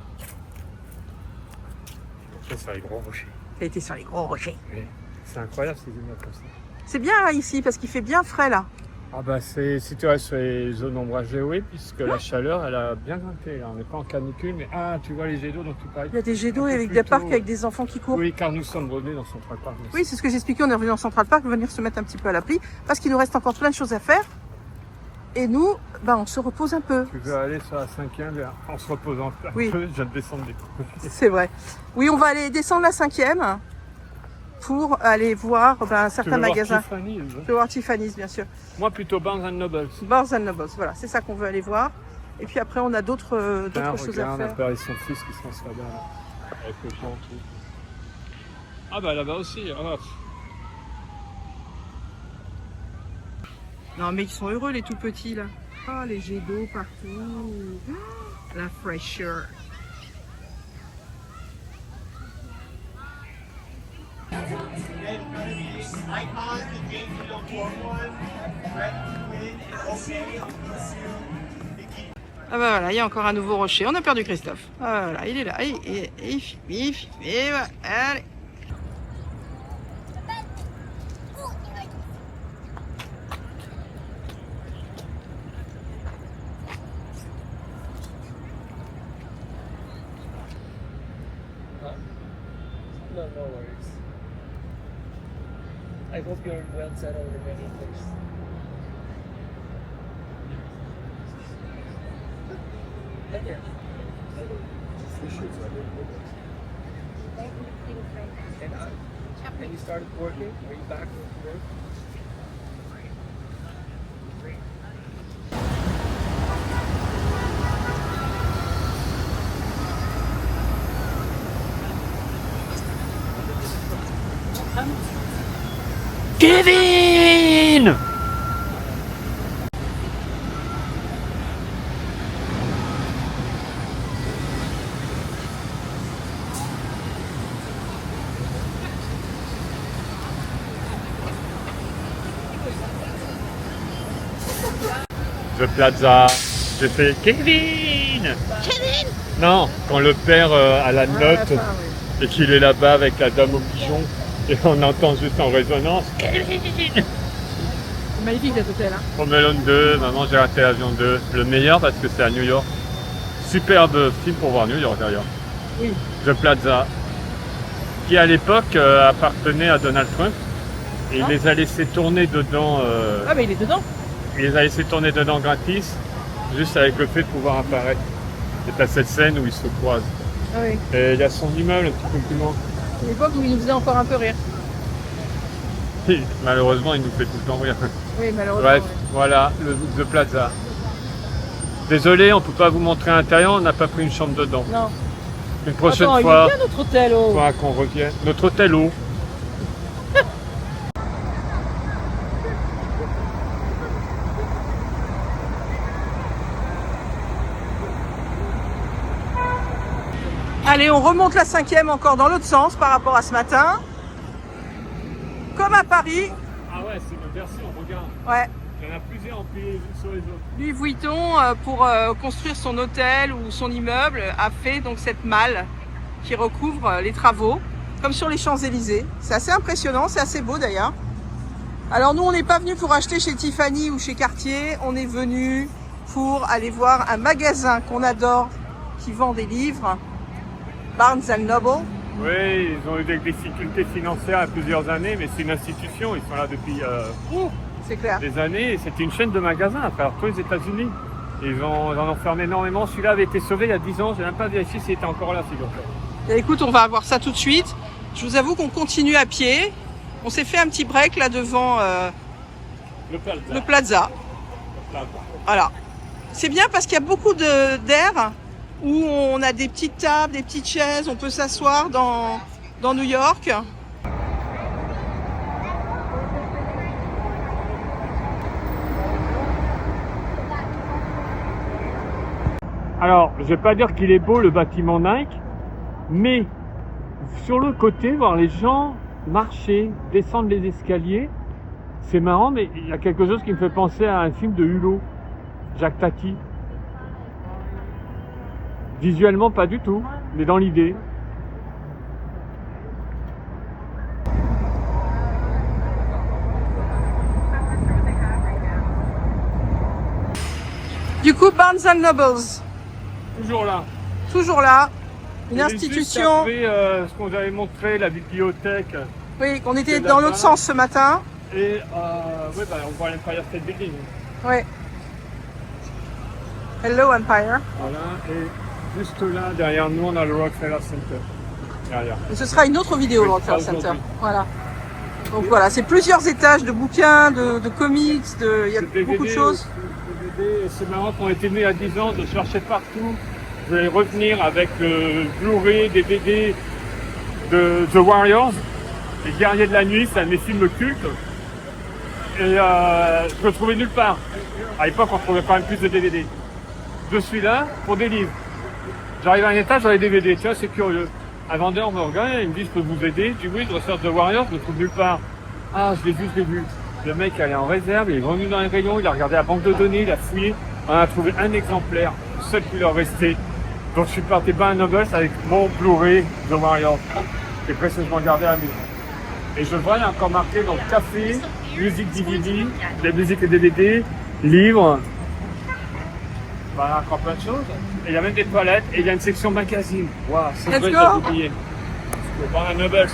Sur les gros rochers. Ça a été sur les gros rochers. Oui. C'est incroyable ces immeubles comme ça. C'est bien là, ici parce qu'il fait bien frais là. Ah bah c'est si tu restes sur les zones ombragées, oui, puisque la chaleur elle a bien grimpé là. On n'est pas en canicule, mais tu vois les jets d'eau dont tu parles. Il y a des jets d'eau avec des parcs avec des enfants qui courent. Oui, car nous sommes revenus dans Central Park. Oui, c'est ce que j'expliquais, on est revenu dans Central Park, venir se mettre un petit peu à l'abri parce qu'il nous reste encore plein de choses à faire. Et nous, on se repose un peu. Tu veux aller sur la 5e en se reposant un peu, je viens de descendre des coups. C'est vrai. Oui, on va aller descendre la 5e pour aller voir certains magasins. Tiffany's, Je veux voir Tiffany's, bien sûr. Moi, plutôt Barnes & Noble. Barnes & Noble, voilà, c'est ça qu'on veut aller voir. Et puis après, on a d'autres choses à faire. Regarde, et son fils qui sont là avec le plan, tout. Ah bah là-bas aussi. Oh. Non, mais ils sont heureux, les tout petits, là. Ah, les jets d'eau partout. La fraîcheur. Ah bah voilà, il y a encore un nouveau rocher. On a perdu Christophe. Ah voilà, il est là. Allez. No worries. I hope you're well settled in any place. Okay. And you started working? Are you back from work? Kevin! The Plaza, j'ai fait Kevin! Kevin! Non, quand le père a la note et qu'il est là-bas avec la dame au pigeon. Et on entend juste en résonance Kevin. C'est magnifique cet hôtel. Hein. Home Alone 2, Maman j'ai raté l'avion 2. Le meilleur parce que c'est à New York. Superbe film pour voir New York d'ailleurs. Oui. The Plaza. Qui à l'époque appartenait à Donald Trump. Et il les a laissés tourner dedans. Ah mais il est dedans. Il les a laissés tourner dedans gratis. Juste avec le fait de pouvoir apparaître. C'est à cette scène où ils se croisent. Ah oui. Et il y a son immeuble un petit peu plus loin. C'est l'époque où il nous faisait encore un peu rire. Malheureusement, il nous fait tout le temps rire. Oui, malheureusement. Bref, voilà, le The Plaza. Désolé, on ne peut pas vous montrer à l'intérieur, on n'a pas pris une chambre dedans. Non. Une prochaine Attends, fois, il est bien notre hôtel, oh. qu'on revienne. Notre hôtel haut. Allez, on remonte la 5e encore dans l'autre sens par rapport à ce matin. Comme à Paris. Ah ouais, c'est une version, regarde. Ouais. Il y en a plusieurs empilés les unes sur les autres. Louis Vuitton, pour construire son hôtel ou son immeuble, a fait donc cette malle qui recouvre les travaux, comme sur les Champs-Élysées. C'est assez impressionnant, c'est assez beau d'ailleurs. Alors nous, on n'est pas venu pour acheter chez Tiffany ou chez Cartier, on est venu pour aller voir un magasin qu'on adore qui vend des livres, Barnes & Noble. Oui, ils ont eu des difficultés financières à plusieurs années, mais c'est une institution, ils sont là depuis C'est clair. des années. C'était une chaîne de magasins à travers tous les États-Unis. Ils en ont fermé énormément. Celui-là avait été sauvé il y a 10 ans. J'ai même pas vérifié s'il était encore là, figure-toi. Et écoute, on va voir ça tout de suite. Je vous avoue qu'on continue à pied. On s'est fait un petit break là devant le plaza. Voilà. C'est bien parce qu'il y a beaucoup d'air où on a des petites tables, des petites chaises. On peut s'asseoir dans New York. Alors, je vais pas dire qu'il est beau le bâtiment Nike, mais sur le côté, voir les gens marcher, descendre les escaliers, c'est marrant, mais il y a quelque chose qui me fait penser à un film de Hulot, Jacques Tati. Visuellement, pas du tout, mais dans l'idée. Du coup, Barnes & Nobles. Toujours là. Toujours là. Une Et institution. Juste après, ce qu'on vous avait montré, la bibliothèque. Oui, on était dans l'autre sens ce matin. Et ouais, bah, on voit l'Empire State Building. Oui. Hello Empire. Voilà, et juste là, derrière nous, on a le Rockefeller Center. Derrière. Et ce sera une autre vidéo, Oui, le Rockefeller ça, Center. aujourd'hui. Voilà. Donc voilà, c'est plusieurs étages de bouquins, de comics, il y a Le beaucoup de DVD, choses. le DVD, c'est marrant qu'on était né à 10 ans, je cherchais partout. Je vais revenir avec le Blu-ray, DVD de The Warriors, Les Guerriers de la Nuit, c'est un de mes films cultes. Et je le trouvais nulle part. À l'époque, on trouvait quand même plus de DVD. Je suis là pour des livres. J'arrive à un étage, j'avais des DVD. Tiens, c'est curieux. Un vendeur me regarde, il me dit, je peux vous aider? Je dis oui, je ressors The Warriors, je le trouve nulle part. Ah, je l'ai vu. Le mec allait en réserve, il est venu dans les rayons, il a regardé la banque de données, il a fouillé. On a trouvé un exemplaire, le seul qui leur restait. Donc je suis parti Barnes & Nobles avec mon Blu-ray The Warriors. J'ai précieusement gardé à la maison. Et je vois, il y a encore marqué donc café, musique DVD, des musiques et DVD, livres. Voilà, encore plein de choses. Et il y a même des toilettes et il y a une section magazine. Waouh, c'est vrai, j'ai oublié. Barnes & Nobles.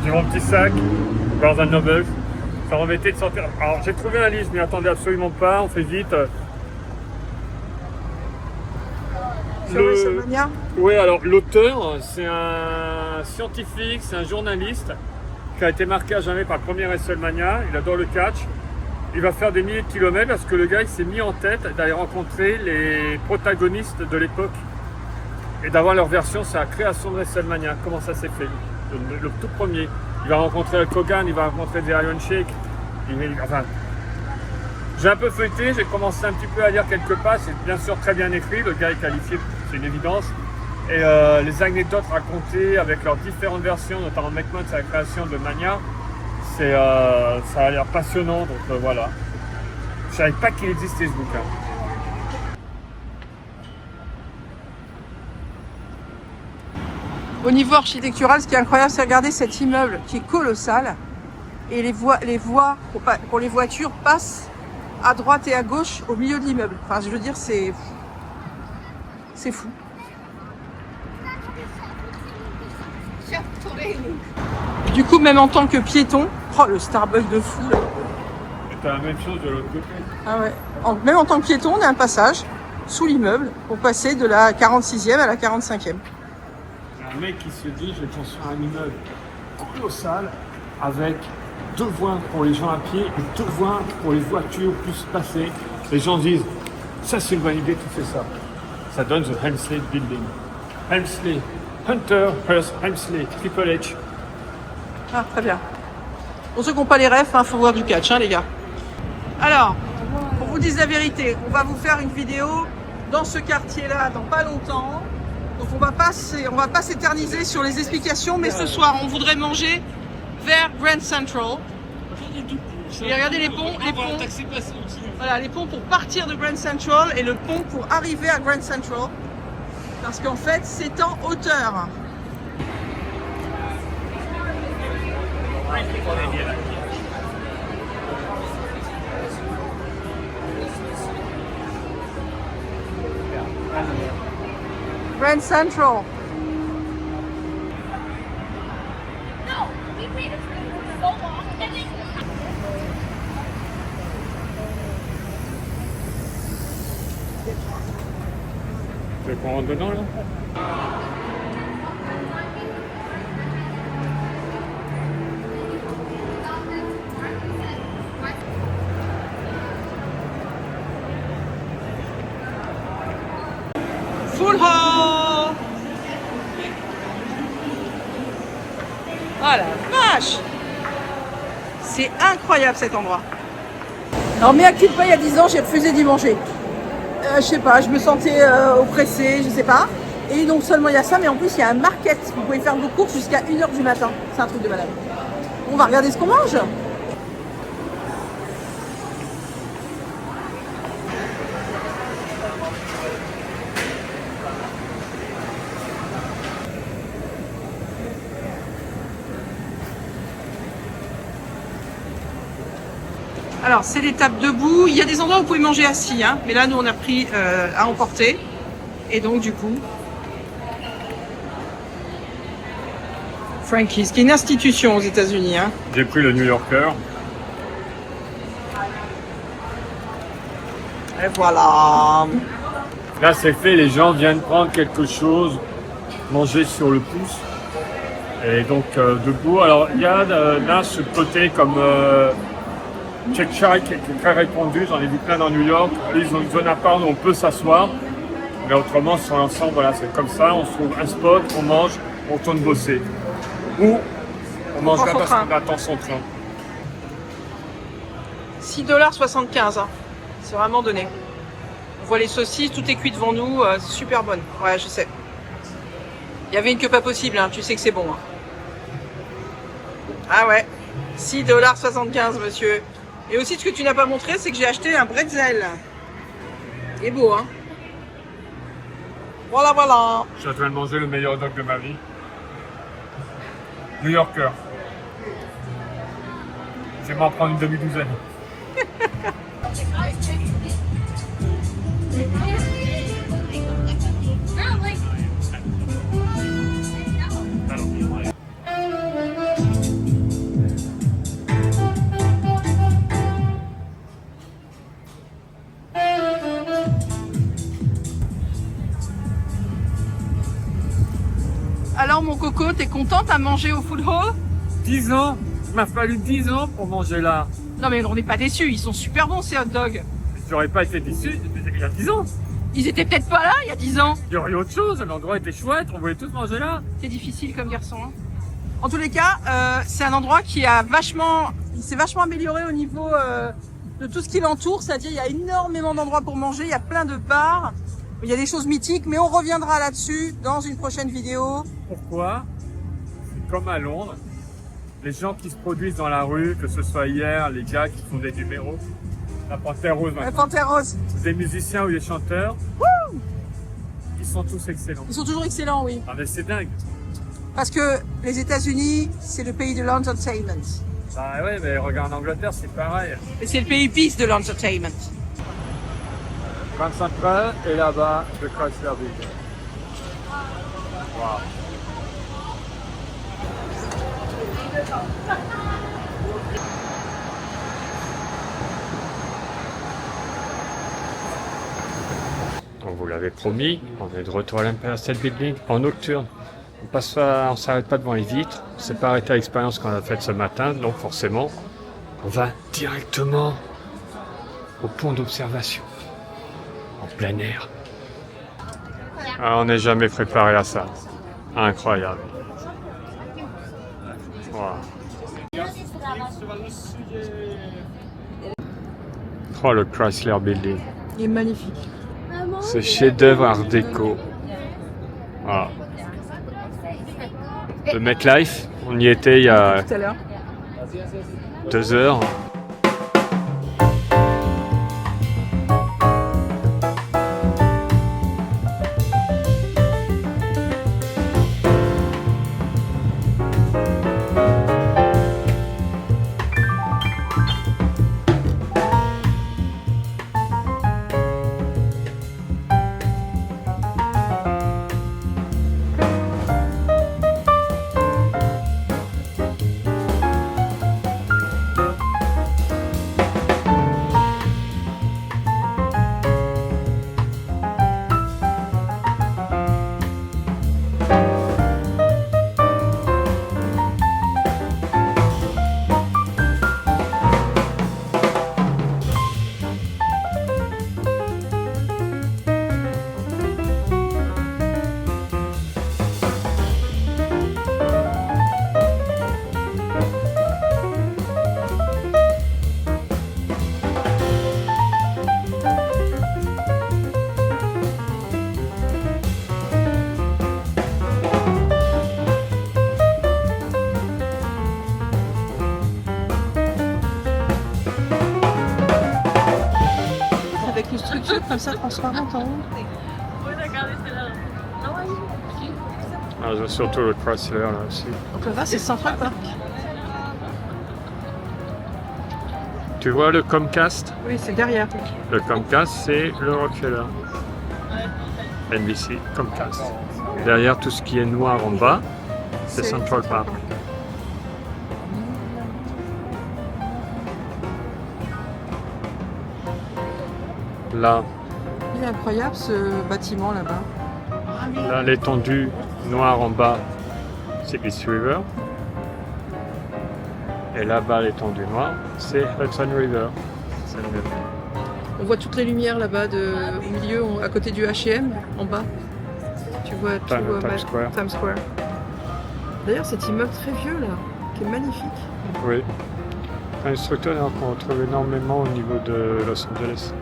J'ai mon petit sac, Barnes & Nobles. Ça remettait de sortir. Alors j'ai trouvé un livre, je m'y attendais absolument pas, on fait vite. Sur WrestleMania. Oui, alors l'auteur, c'est un scientifique, c'est un journaliste qui a été marqué à jamais par le premier WrestleMania. Il adore le catch. Il va faire des milliers de kilomètres parce que le gars il s'est mis en tête d'aller rencontrer les protagonistes de l'époque et d'avoir leur version sur la création de WrestleMania. Comment ça s'est fait? Le tout premier. Il va rencontrer Hulk Hogan, il va rencontrer The Iron Sheik. Enfin, j'ai un peu feuilleté, j'ai commencé un petit peu à lire quelques pages. C'est bien sûr très bien écrit, le gars est qualifié, c'est une évidence. Et les anecdotes racontées avec leurs différentes versions, notamment McMahon, c'est la création de Mania, ça a l'air passionnant, donc voilà. Je ne savais pas qu'il existait ce bouquin. Au niveau architectural, ce qui est incroyable, c'est regarder cet immeuble qui est colossal. Et les voies pour les voitures passent à droite et à gauche au milieu de l'immeuble. Enfin, je veux dire, c'est fou. Du coup, même en tant que piéton, le Starbucks de fou là. C'est la même chose de l'autre côté. Ah ouais. Même en tant que piéton, on a un passage sous l'immeuble pour passer de la 46e à la 45e. Un mec qui se dit, je vais construire un immeuble colossal avec 2 voies pour les gens à pied et 2 voies pour les voitures plus passer. Les gens disent, ça c'est une bonne idée, tu fais ça. Ça donne The Helmsley Building. Helmsley, Hunter, Hearst, Helmsley, Triple H. Ah, très bien. Pour ceux qui n'ont pas les refs, faut voir du catch, hein, les gars. Alors, pour vous dire la vérité, on va vous faire une vidéo dans ce quartier-là dans pas longtemps. Donc on va pas s'éterniser sur les explications, mais ce soir, on voudrait manger vers Grand Central. Et regardez les ponts. Voilà, les ponts pour partir de Grand Central et le pont pour arriver à Grand Central. Parce qu'en fait, c'est en hauteur. Grand Central. No, we waited for so long. And then Tu veux qu'on rentre dedans là? Full Hall. Ah la vache! C'est incroyable cet endroit. Alors mais à qui pas il y a 10 ans, j'ai refusé d'y manger. Je sais pas, je me sentais oppressée, je sais pas. Et donc seulement il y a ça, mais en plus il y a un market. Vous pouvez faire vos courses jusqu'à 1h du matin. C'est un truc de malade. On va regarder ce qu'on mange. Alors, c'est des tables debout. Il y a des endroits où vous pouvez manger assis, hein, mais là, nous, on a pris à emporter. Et donc, du coup, Frankie's, qui est une institution aux États-Unis. Hein. J'ai pris le New Yorker. Et voilà. Là, c'est fait, les gens viennent prendre quelque chose, manger sur le pouce. Et donc, debout. Alors, il y a là ce côté comme Check Shack qui est très répandu. J'en ai vu plein dans New York. Ils ont une zone à part où on peut s'asseoir. Mais autrement, sur l'ensemble, voilà, c'est comme ça. On se trouve un spot, on mange, on tourne bosser. Ou on mange là parce qu'on attend son train. 6,75 $. Hein. C'est vraiment donné. On voit les saucisses, tout est cuit devant nous. C'est super bonne. Ouais, je sais. Il y avait une que pas possible, hein. Tu sais que c'est bon. Hein. Ah ouais. 6,75 $, monsieur. Et aussi, ce que tu n'as pas montré, c'est que j'ai acheté un bretzel. Il est beau, hein. Voilà, voilà. Je suis en train de manger le meilleur dog de ma vie. New Yorker. Je vais m'en prendre une demi-douzaine. Alors mon coco, t'es contente à manger au Food Hall? 10 ans. Il m'a fallu 10 ans pour manger là. Non mais on n'est pas déçus, ils sont super bons ces hot dogs. J'aurais pas été déçu il y a 10 ans. Ils étaient peut-être pas là il y a 10 ans. Il y aurait autre chose, l'endroit était chouette, on voulait tous manger là. C'est difficile comme garçon. Hein. En tous les cas, c'est un endroit qui a s'est vachement amélioré au niveau de tout ce qui l'entoure. C'est-à-dire il y a énormément d'endroits pour manger, il y a plein de bars, il y a des choses mythiques, mais on reviendra là-dessus dans une prochaine vidéo. Pourquoi? C'est comme à Londres. Les gens qui se produisent dans la rue, que ce soit hier, les gars qui font des numéros, la Panthère Rose maintenant. La Panthère Rose. Des musiciens ou des chanteurs, wouh, ils sont tous excellents. Ils sont toujours excellents, oui. Ah mais c'est dingue. Parce que les États-Unis, c'est le pays de l'entertainment. Bah ouais, mais regarde en Angleterre, c'est pareil. Et c'est le pays peace de l'entertainment. Grand Central et là-bas, le Chrysler Building. Wow. On vous l'avait promis, on est de retour à l'Empire State Building en nocturne. On s'arrête pas devant les vitres, on s'est pas arrêté à l'expérience qu'on a faite ce matin, donc forcément, on va directement au pont d'observation, en plein air. Ah, on n'est jamais préparé à ça. Incroyable. Wow. Oh, le Chrysler Building. Il est magnifique. Ce chef-d'œuvre art déco. Voilà. Le MetLife, on y était il y a Tout à l'heure. 2 heures. Avec une structure comme ça transparente en haut. Ah, je vois surtout le Chrysler là aussi. Donc là-bas, c'est Central Park. Tu vois le Comcast? Oui, c'est derrière. Le Comcast, c'est le Rockefeller. NBC, Comcast. Derrière, tout ce qui est noir en bas, c'est Central Park. Là, Il est incroyable ce bâtiment là-bas. là l'étendue noire en bas, c'est East River. Et là-bas, l'étendue noire, c'est Hudson River. C'est le même. On voit toutes les lumières là-bas au milieu, à côté du H&M, en bas. Tu vois tout Times Square. Times Square. D'ailleurs, cet immeuble très vieux là, qui est magnifique. Oui. Un structure qu'on retrouve énormément au niveau de Los Angeles.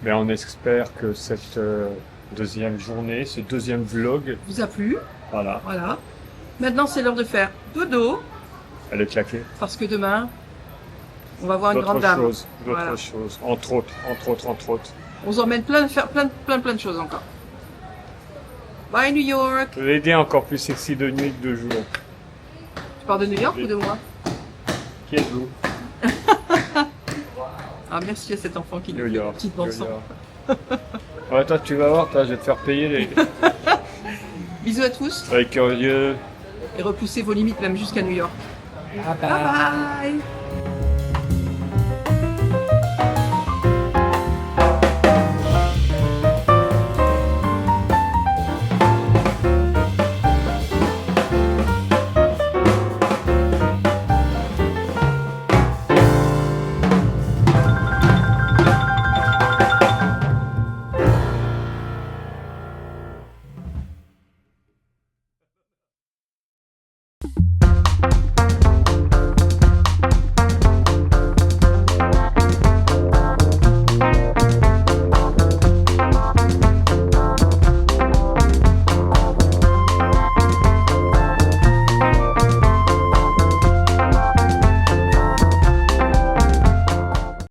Mais on espère que cette deuxième journée, ce deuxième vlog, Vous a plu? voilà, Voilà. Maintenant, c'est l'heure de faire dodo, elle est claquée. parce que demain, on va voir une grande dame. D'autres Voilà. choses, entre autres. On vous emmène faire plein de choses encore. Bye New York. L'aider encore plus sexy de nuit que de jour. Tu pars de New York ou de moi? Qui êtes-vous? Ah, merci à cet enfant qui New nous fait une York. petite New bande-son. York. Ouais, toi, tu vas voir, toi, je vais te faire payer les. Bisous à tous Soyez curieux. et repoussez vos limites même jusqu'à New York. Bye bye.